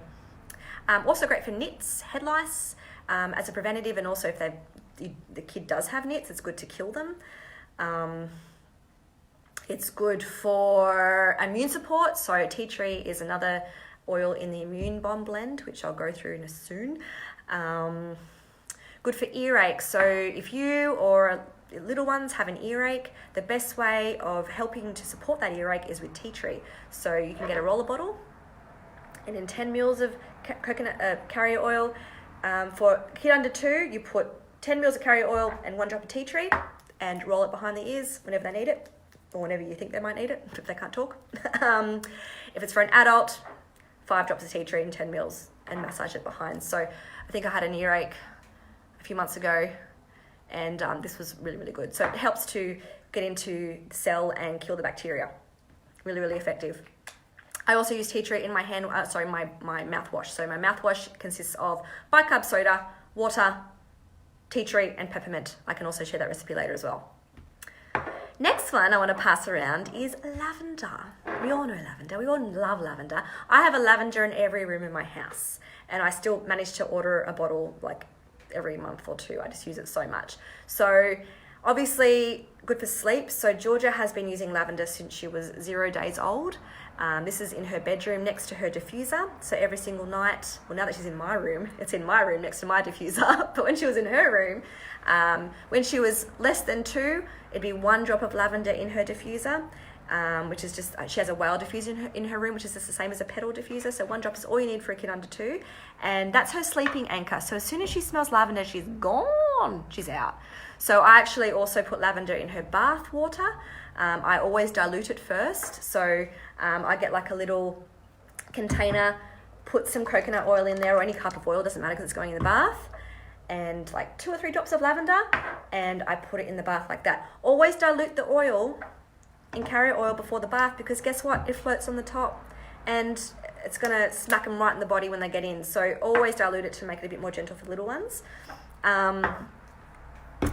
Also great for nits, head lice, as a preventative, and also if the kid does have nits, it's good to kill them. It's good for immune support, so tea tree is another oil in the Immune Bomb blend, which I'll go through in soon. Good for earache, so if you or little ones have an earache, the best way of helping to support that earache is with tea tree. So you can get a roller bottle, and in 10 mils of coconut carrier oil. For a kid under 2, you put 10 mils of carrier oil and 1 drop of tea tree and roll it behind the ears whenever they need it, or whenever you think they might need it, if they can't talk. If it's for an adult, 5 drops of tea tree and 10 mils and massage it behind. So I think I had an earache a few months ago, and this was really, really good. So it helps to get into the cell and kill the bacteria. Really, really effective. I also use tea tree in my my mouthwash. So my mouthwash consists of bicarb soda, water, tea tree, and peppermint. I can also share that recipe later as well. Next one I want to pass around is lavender. We all know lavender. We all love lavender. I have a lavender in every room in my house, and I still manage to order a bottle like every month or 2. I just use it so much. So obviously good for sleep. So Georgia has been using lavender since she was 0 days old. This is in her bedroom next to her diffuser. So every single night, well, now that she's in my room, it's in my room next to my diffuser. But when she was in her room, when she was less than 2, it'd be 1 drop of lavender in her diffuser, which is just, she has a whale diffuser in her room, which is just the same as a petal diffuser. So 1 drop is all you need for a kid under 2. And that's her sleeping anchor. So as soon as she smells lavender, she's gone. She's out. So I actually also put lavender in her bath water. I always dilute it first. So I get like a little container, put some coconut oil in there, or any cup of oil, doesn't matter because it's going in the bath, and like 2 or 3 drops of lavender, and I put it in the bath like that. Always dilute the oil in carrier oil before the bath, because guess what? It floats on the top and it's gonna smack them right in the body when they get in. So always dilute it to make it a bit more gentle for little ones.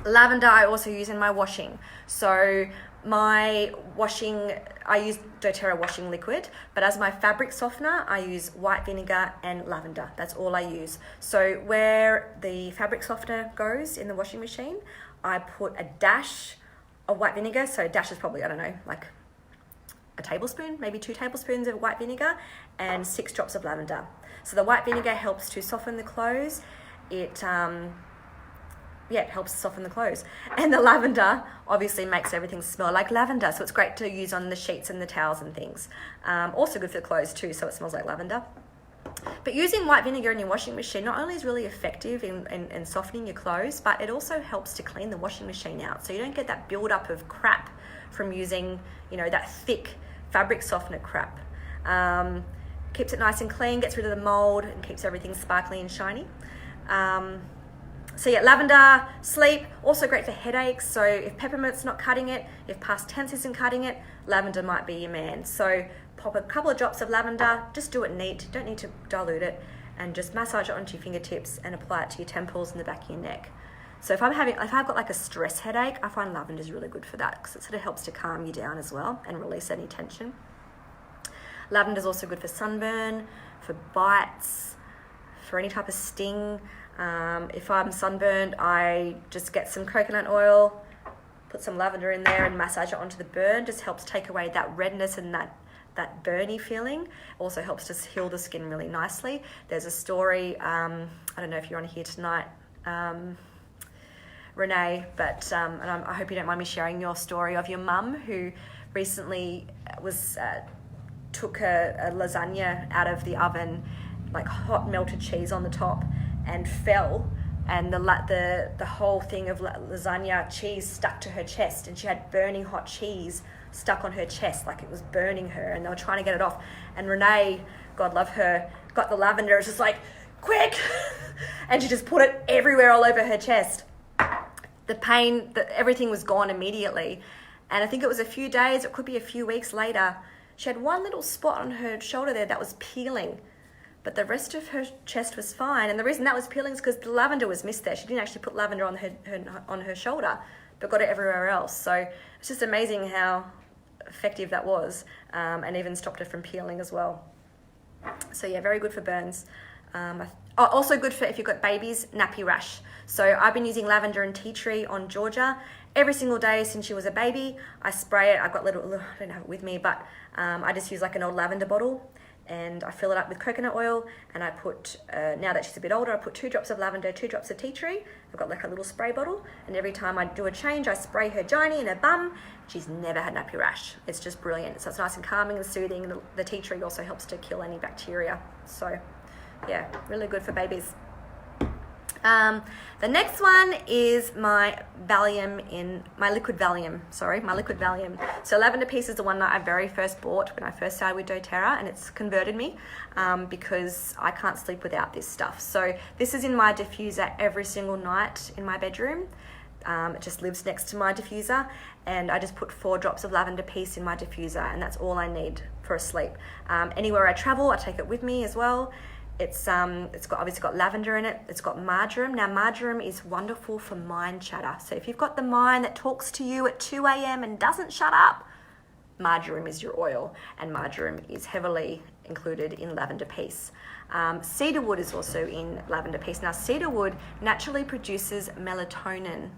Lavender I also use in my washing. So my washing, I use doTERRA washing liquid, but as my fabric softener, I use white vinegar and lavender. That's all I use. So where the fabric softener goes in the washing machine, I put a dash of white vinegar. So a dash is probably, I don't know, like a tablespoon, maybe 2 tablespoons of white vinegar, and 6 drops of lavender. So the white vinegar helps to soften the clothes. It helps soften the clothes. And the lavender obviously makes everything smell like lavender. So it's great to use on the sheets and the towels and things. Also good for the clothes too, so it smells like lavender. But using white vinegar in your washing machine not only is really effective in softening your clothes, but it also helps to clean the washing machine out. So you don't get that build-up of crap from using, that thick fabric softener crap. Keeps it nice and clean, gets rid of the mold, and keeps everything sparkly and shiny. So yeah, lavender, sleep, also great for headaches. So if peppermint's not cutting it, if past tense isn't cutting it, lavender might be your man. So pop a couple of drops of lavender, just do it neat, don't need to dilute it, and just massage it onto your fingertips and apply it to your temples and the back of your neck. So if I've got like a stress headache, I find lavender is really good for that, because it sort of helps to calm you down as well and release any tension. Lavender is also good for sunburn, for bites, for any type of sting. If I'm sunburned, I just get some coconut oil, put some lavender in there and massage it onto the burn. Just helps take away that redness and that burny feeling. Also helps to heal the skin really nicely. There's a story, I don't know if you're on here tonight, Renee, but and I hope you don't mind me sharing your story of your mum who recently took a lasagna out of the oven, like hot melted cheese on the top, and fell, and the whole thing of lasagna cheese stuck to her chest, and she had burning hot cheese stuck on her chest, like it was burning her, and they were trying to get it off. And Renee, God love her, got the lavender. It's just like, quick, and she just put it everywhere, all over her chest. The pain, everything was gone immediately. And I think it was a few days, it could be a few weeks later, she had one little spot on her shoulder there that was peeling, but the rest of her chest was fine. And the reason that was peeling is because the lavender was missed there. She didn't actually put lavender on her shoulder, but got it everywhere else. So it's just amazing how effective that was, and even stopped her from peeling as well. So yeah, very good for burns. Also good for if you've got babies, nappy rash. So I've been using lavender and tea tree on Georgia every single day since she was a baby. I spray it. I've got I don't have it with me, but I just use like an old lavender bottle, and I fill it up with coconut oil, and I put, now that she's a bit older, I put 2 drops of lavender, 2 drops of tea tree. I've got like a little spray bottle, and every time I do a change, I spray her gynae and her bum. She's never had nappy rash. It's just brilliant. So it's nice and calming and soothing. And the tea tree also helps to kill any bacteria. So yeah, really good for babies. The next one is my liquid Valium. So Lavender Peace is the one that I very first bought when I first started with doTERRA, and it's converted me because I can't sleep without this stuff. So this is in my diffuser every single night in my bedroom. It just lives next to my diffuser, and I just put 4 drops of Lavender Peace in my diffuser, and that's all I need for a sleep. Anywhere I travel, I take it with me as well. It's obviously got lavender in it. It's got marjoram. Now marjoram is wonderful for mind chatter. So if you've got the mind that talks to you at 2 a.m. and doesn't shut up, marjoram is your oil, and marjoram is heavily included in Lavender Peace. Cedarwood is also in Lavender Peace. Now cedarwood naturally produces melatonin.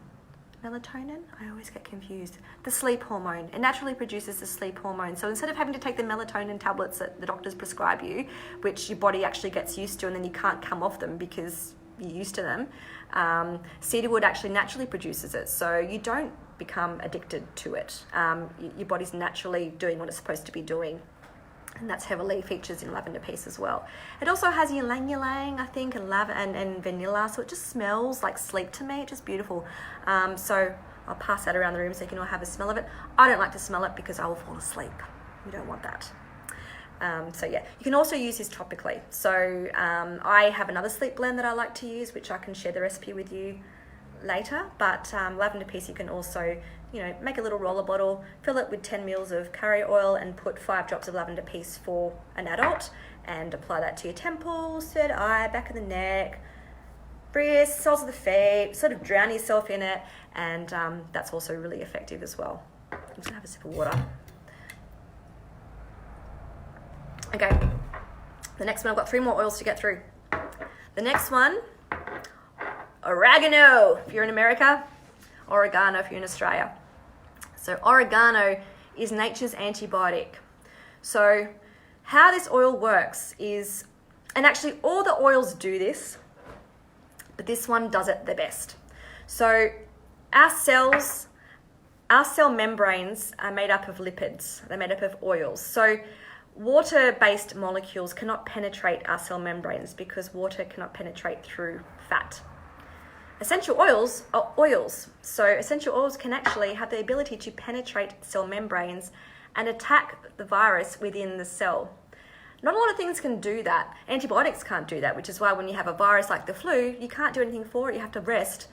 Melatonin? I always get confused. The sleep hormone. It naturally produces the sleep hormone. So instead of having to take the melatonin tablets that the doctors prescribe you, which your body actually gets used to and then you can't come off them because you're used to them, cedarwood actually naturally produces it. So you don't become addicted to it. Your body's naturally doing what it's supposed to be doing. And that's heavily features in Lavender Peace as well. It also has ylang ylang, I think, and vanilla, so it just smells like sleep to me. It's just beautiful. So I'll pass that around the room so you can all have a smell of it. I don't like to smell it because I will fall asleep. You don't want that. So yeah, you can also use this topically. So I have another sleep blend that I like to use, which I can share the recipe with you later. But lavender peace, you can also, make a little roller bottle, fill it with 10 mils of curry oil, and put 5 drops of lavender peace for an adult, and apply that to your temples, third eye, back of the neck, wrists, soles of the feet. Sort of drown yourself in it, and that's also really effective as well. I'm just gonna have a sip of water. Okay, the next one, I've got 3 more oils to get through. The next one, oregano if you're in America, oregano if you're in Australia. So oregano is nature's antibiotic. So how this oil works is, and actually all the oils do this, but this one does it the best. So our cell membranes are made up of lipids. They're made up of oils. So water-based molecules cannot penetrate our cell membranes because water cannot penetrate through fat. Essential oils are oils. So essential oils can actually have the ability to penetrate cell membranes and attack the virus within the cell. Not a lot of things can do that. Antibiotics can't do that, which is why when you have a virus like the flu, you can't do anything for it. You have to rest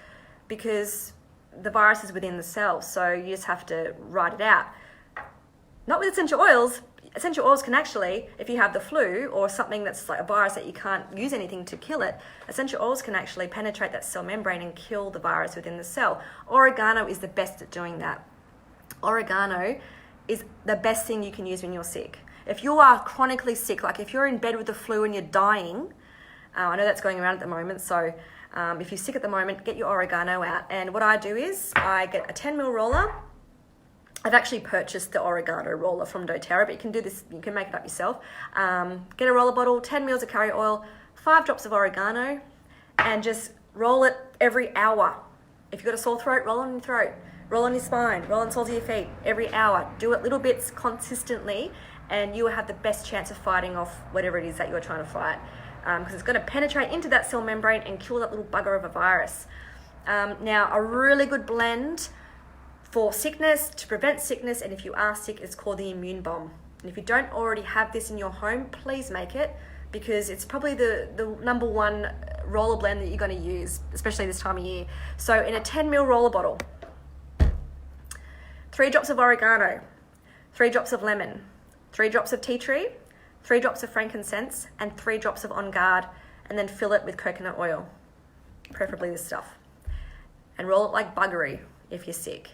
because the virus is within the cell. So you just have to ride it out. Not with essential oils. Essential oils can actually, if you have the flu or something that's like a virus that you can't use anything to kill it, essential oils can actually penetrate that cell membrane and kill the virus within the cell. Oregano is the best at doing that. Oregano is the best thing you can use when you're sick. If you are chronically sick, like if you're in bed with the flu and you're dying, I know that's going around at the moment, so if you're sick at the moment, get your oregano out. And what I do is I get a 10 ml roller. I've actually purchased the oregano roller from doTERRA, but you can do this, you can make it up yourself. Get a roller bottle, 10 mils of curry oil, 5 drops of oregano, and just roll it every hour. If you've got a sore throat, roll on your throat, roll on your spine, roll on the soles of your feet every hour. Do it little bits consistently, and you will have the best chance of fighting off whatever it is that you're trying to fight, because it's going to penetrate into that cell membrane and kill that little bugger of a virus. Now, a really good blend for sickness, to prevent sickness, and if you are sick, it's called the Immune Bomb. And if you don't already have this in your home, please make it, because it's probably the number one roller blend that you're going to use, especially this time of year. So in a 10 ml roller bottle, 3 drops of oregano, 3 drops of lemon, 3 drops of tea tree, 3 drops of frankincense, and 3 drops of On Guard, and then fill it with coconut oil, preferably this stuff. And roll it like buggery if you're sick.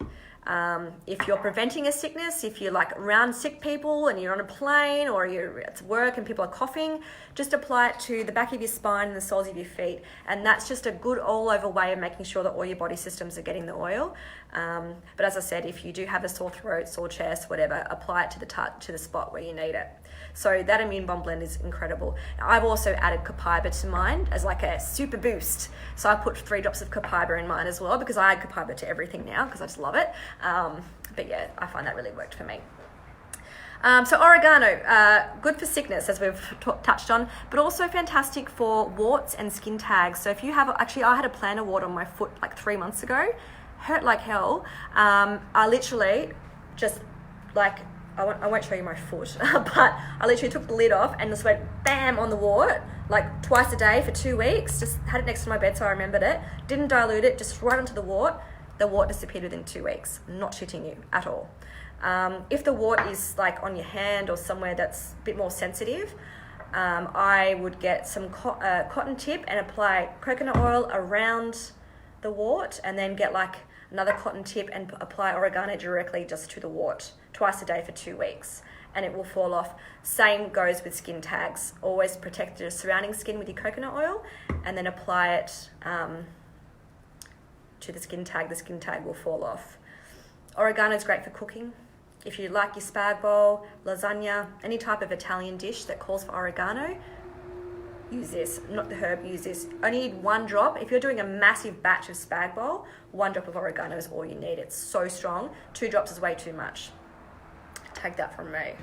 If you're preventing a sickness, if you're like around sick people and you're on a plane or you're at work and people are coughing, just apply it to the back of your spine and the soles of your feet. And that's just a good all over way of making sure that all your body systems are getting the oil. But as I said, if you do have a sore throat, sore chest, whatever, apply it to the spot where you need it. So that Immune Bomb blend is incredible. I've also added copaiba to mine as like a super boost. So I put 3 drops of copaiba in mine as well, because I add copaiba to everything now because I just love it. But yeah, I find that really worked for me. So oregano, good for sickness, as we've touched on, but also fantastic for warts and skin tags. So if you have, actually I had a plantar wart on my foot like 3 months ago, hurt like hell. I literally just like, I won't show you my foot, but I literally took the lid off and just went bam on the wart, like twice a day for 2 weeks, just had it next to my bed so I remembered it, didn't dilute it, just right onto the wart. The wart disappeared within 2 weeks. I'm not shitting you at all. If the wart is like on your hand or somewhere that's a bit more sensitive, I would get some cotton tip and apply coconut oil around the wart, and then get like another cotton tip and apply oregano directly just to the wart twice a day for 2 weeks, and it will fall off. Same goes with skin tags. Always protect your surrounding skin with your coconut oil and then apply it to the skin tag. The skin tag will fall off. Oregano is great for cooking. If you like your spag bowl, lasagna, any type of Italian dish that calls for oregano, use this. Not the herb, use this. Only need 1 drop. If you're doing a massive batch of spag bowl, 1 drop of oregano is all you need. It's so strong. 2 drops is way too much. Take that from me.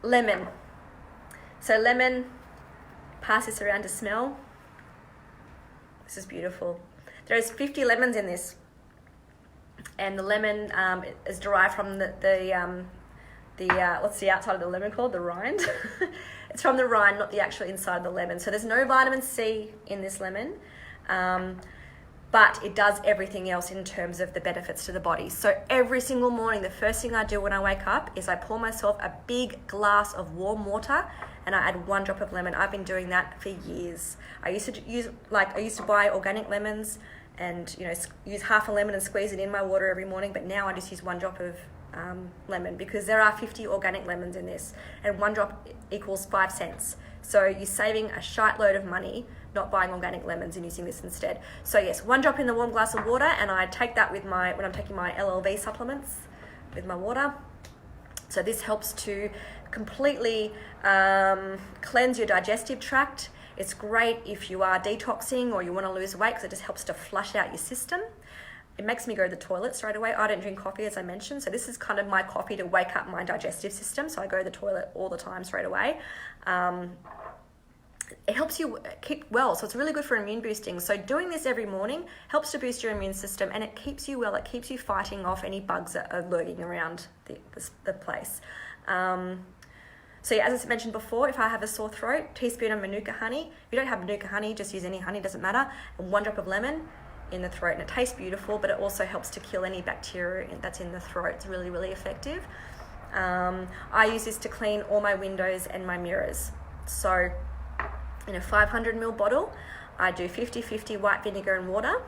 Lemon. So lemon, pass this around to smell. This is beautiful. There's 50 lemons in this, and the lemon is derived from the what's the outside of the lemon called? The rind. It's from the rind, not the actual inside of the lemon. So there's no vitamin C in this lemon, but it does everything else in terms of the benefits to the body. So every single morning, the first thing I do when I wake up is I pour myself a big glass of warm water and I add 1 drop of lemon. I've been doing that for years. I used to buy organic lemons and use half a lemon and squeeze it in my water every morning, but now I just use 1 drop of lemon, because there are 50 organic lemons in this and 1 drop equals 5 cents. So you're saving a shite load of money not buying organic lemons and using this instead. So yes, 1 drop in the warm glass of water, and I take that when I'm taking my LLV supplements with my water. So this helps to completely cleanse your digestive tract. It's great if you are detoxing or you want to lose weight, because it just helps to flush out your system. It makes me go to the toilet straight away. I don't drink coffee, as I mentioned, so this is kind of my coffee to wake up my digestive system, so I go to the toilet all the time straight away. It helps you keep well, so it's really good for immune boosting. So doing this every morning helps to boost your immune system, and it keeps you well. It keeps you fighting off any bugs that are lurking around the place. So yeah, as I mentioned before, if I have a sore throat, teaspoon of Manuka honey. If you don't have Manuka honey, just use any honey, doesn't matter. And 1 drop of lemon in the throat, and it tastes beautiful, but it also helps to kill any bacteria that's in the throat. It's really, really effective. I use this to clean all my windows and my mirrors. So in a 500 ml bottle, I do 50-50 white vinegar and water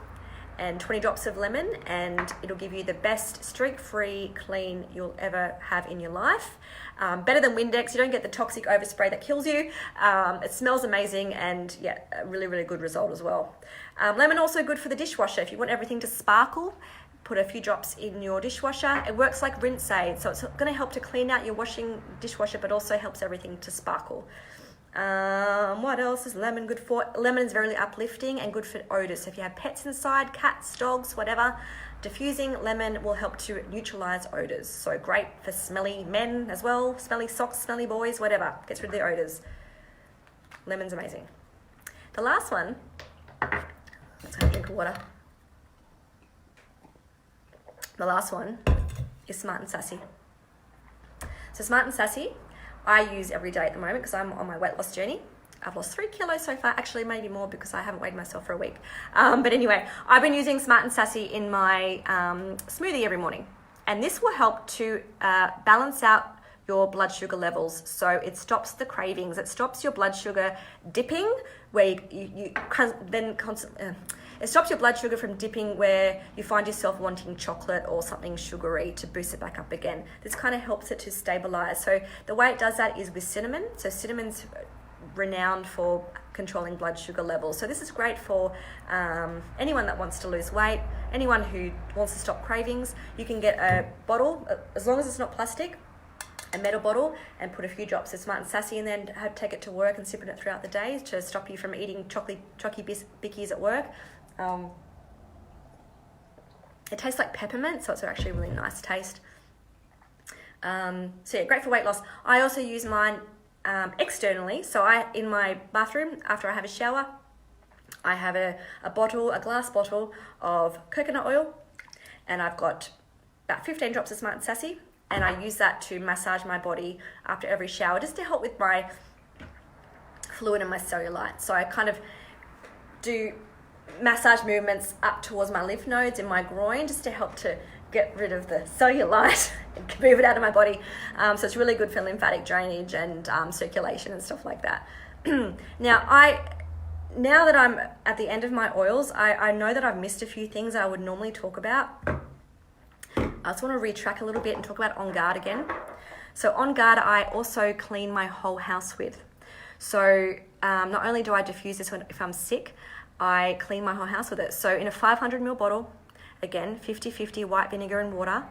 and 20 drops of lemon, and it'll give you the best streak-free clean you'll ever have in your life. Better than Windex. You don't get the toxic overspray that kills you. It smells amazing, and yeah, a really, really good result as well. Lemon also good for the dishwasher. If you want everything to sparkle, put a few drops in your dishwasher. It works like rinse aid, so it's going to help to clean out your dishwasher, but also helps everything to sparkle. What else is lemon good for? Lemon is very uplifting and good for odors. So if you have pets inside, cats, dogs, whatever, diffusing lemon will help to neutralize odors. So great for smelly men as well, smelly socks, smelly boys, whatever. Gets rid of the odors. Lemon's amazing. The last one, let's have a drink of water. The last one is Smart and Sassy. So Smart and Sassy, I use every day at the moment because I'm on my weight loss journey. I've lost 3 kilos so far, actually maybe more because I haven't weighed myself for a week. But anyway, I've been using Smart and Sassy in my smoothie every morning. And this will help to balance out your blood sugar levels. So it stops the cravings. It stops your blood sugar dipping, where it stops your blood sugar from dipping where you find yourself wanting chocolate or something sugary to boost it back up again. This kind of helps it to stabilize. So the way it does that is with cinnamon. So cinnamon's renowned for controlling blood sugar levels. So this is great for anyone that wants to lose weight, anyone who wants to stop cravings. You can get a bottle, as long as it's not plastic, a metal bottle, and put a few drops of Smart and Sassy in there and take it to work and sipping it throughout the day to stop you from eating chocky bickies at work. It tastes like peppermint, so it's actually a really nice taste. So yeah, great for weight loss. I also use mine externally. So in my bathroom, after I have a shower, I have a glass bottle of coconut oil, and I've got about 15 drops of Smart and Sassy, and I use that to massage my body after every shower, just to help with my fluid and my cellulite. So I kind of do massage movements up towards my lymph nodes in my groin, just to help to get rid of the cellulite and move it out of my body. So it's really good for lymphatic drainage and circulation and stuff like that. Now that I'm at the end of my oils, I know that I've missed a few things I would normally talk about. I just want to retrack a little bit and talk about On Guard again. So On Guard, I also clean my whole house with. So not only do I diffuse this if I'm sick, I clean my whole house with it. So in a 500 ml bottle, again, 50-50 white vinegar and water,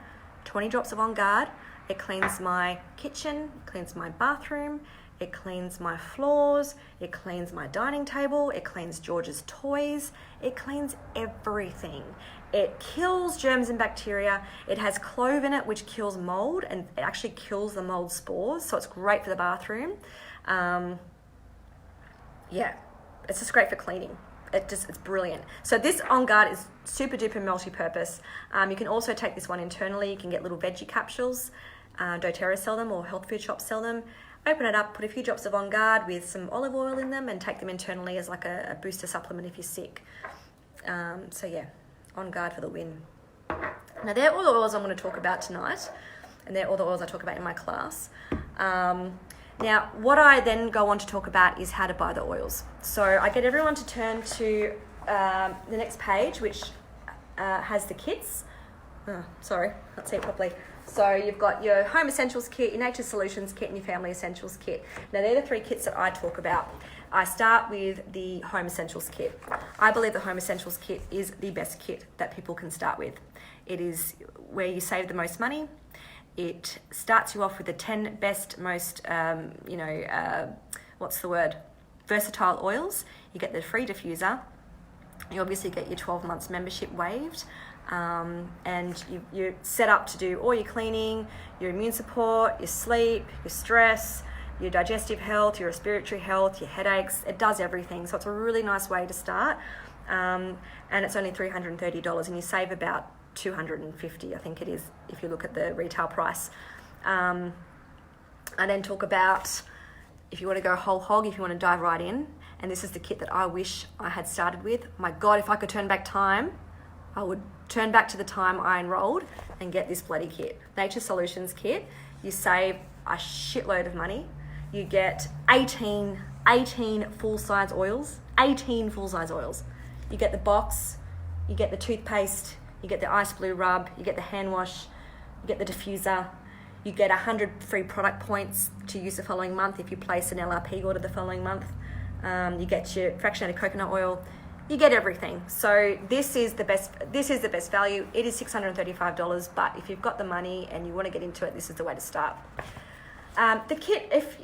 20 drops of On Guard. It cleans my kitchen, cleans my bathroom, it cleans my floors, it cleans my dining table, it cleans George's toys, it cleans everything. It kills germs and bacteria. It has clove in it, which kills mold, and it actually kills the mold spores, so it's great for the bathroom. Yeah, it's just great for cleaning. It's brilliant. So this On Guard is super duper multi-purpose. You can also take this one internally. You can get little veggie capsules. doTERRA sell them or health food shops sell them. Open it up, put a few drops of On Guard with some olive oil in them and take them internally as like a booster supplement if you're sick. So yeah, On Guard for the win. Now they're all the oils I'm going to talk about tonight, and they're all the oils I talk about in my class. Now what I then go on to talk about is how to buy the oils. So I get everyone to turn to the next page, which has the kits. Sorry, let's see it properly. So you've got your Home Essentials kit, your Nature Solutions kit, and your Family Essentials kit. Now they're the three kits that I talk about. I start with the Home Essentials kit. I believe the Home Essentials kit is the best kit that people can start with. It is where you save the most money. It starts you off with the 10 best, most, versatile oils. You get the free diffuser. You obviously get your 12 months membership waived. And you're set up to do all your cleaning, your immune support, your sleep, your stress, your digestive health, your respiratory health, your headaches. It does everything. So it's a really nice way to start. And it's only $330 and you save about $250, I think it is, if you look at the retail price. I then talk about, if you want to go whole hog, if you want to dive right in, and this is the kit that I wish I had started with. My God, if I could turn back time, I would turn back to the time I enrolled and get this bloody kit. Nature Solutions kit. You save a shitload of money. You get 18 full-size oils. 18 full-size oils. You get the box, you get the toothpaste, you get the Ice Blue rub, you get the hand wash, you get the diffuser, you get 100 free product points to use the following month if you place an LRP order the following month. You get your fractionated coconut oil. You get everything. So this is the best value. It is $635, but if you've got the money and you want to get into it, this is the way to start. The kit, if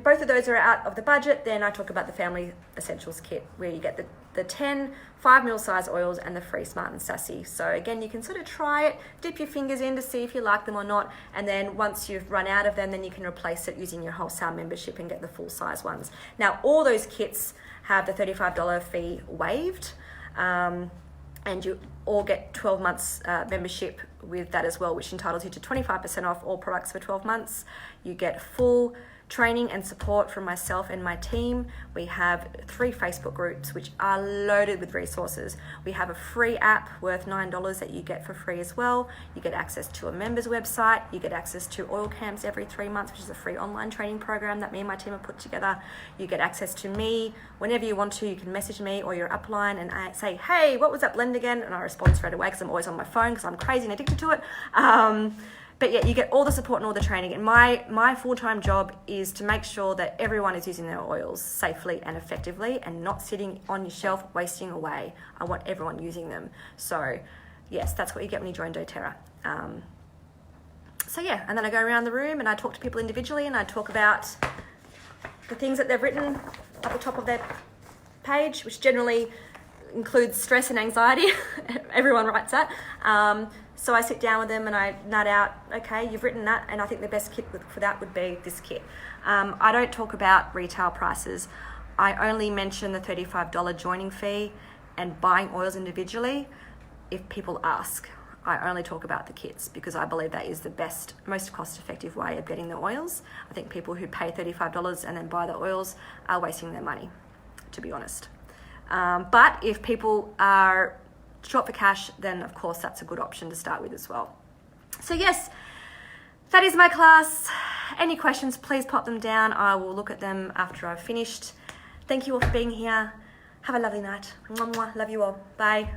both of those are out of the budget, then I talk about the Family Essentials kit, where you get the 10 5ml size oils and the free Smart and Sassy. So again, you can sort of try it, dip your fingers in to see if you like them or not, and then once you've run out of them, then you can replace it using your wholesale membership and get the full size ones. Now all those kits have the $35 fee waived, and you all get 12 months membership with that as well, which entitles you to 25% off all products for 12 months. You get full training and support from myself and my team. We have 3 Facebook groups which are loaded with resources. We have a free app worth $9 that you get for free as well. You get access to a members website. You get access to oil camps every 3 months, which is a free online training program that me and my team have put together. You get access to me whenever you want to. You can message me or your upline and I say, hey, what was that blend again? And I respond straight away because I'm always on my phone because I'm crazy and addicted to it. But yeah, you get all the support and all the training. And my full-time job is to make sure that everyone is using their oils safely and effectively and not sitting on your shelf wasting away. I want everyone using them. So yes, that's what you get when you join doTERRA. So yeah, and then I go around the room and I talk to people individually and I talk about the things that they've written at the top of their page, which generally includes stress and anxiety. Everyone writes that. So I sit down with them and I nut out, okay, you've written that, and I think the best kit for that would be this kit. I don't talk about retail prices. I only mention the $35 joining fee and buying oils individually if people ask. I only talk about the kits because I believe that is the best, most cost-effective way of getting the oils. I think people who pay $35 and then buy the oils are wasting their money, to be honest. But if people are short for cash, then of course that's a good option to start with as well. So yes, that is my class. Any questions, please pop them down. I will look at them after I've finished. Thank you all for being here. Have a lovely night. Mwah, mwah. Love you all. Bye.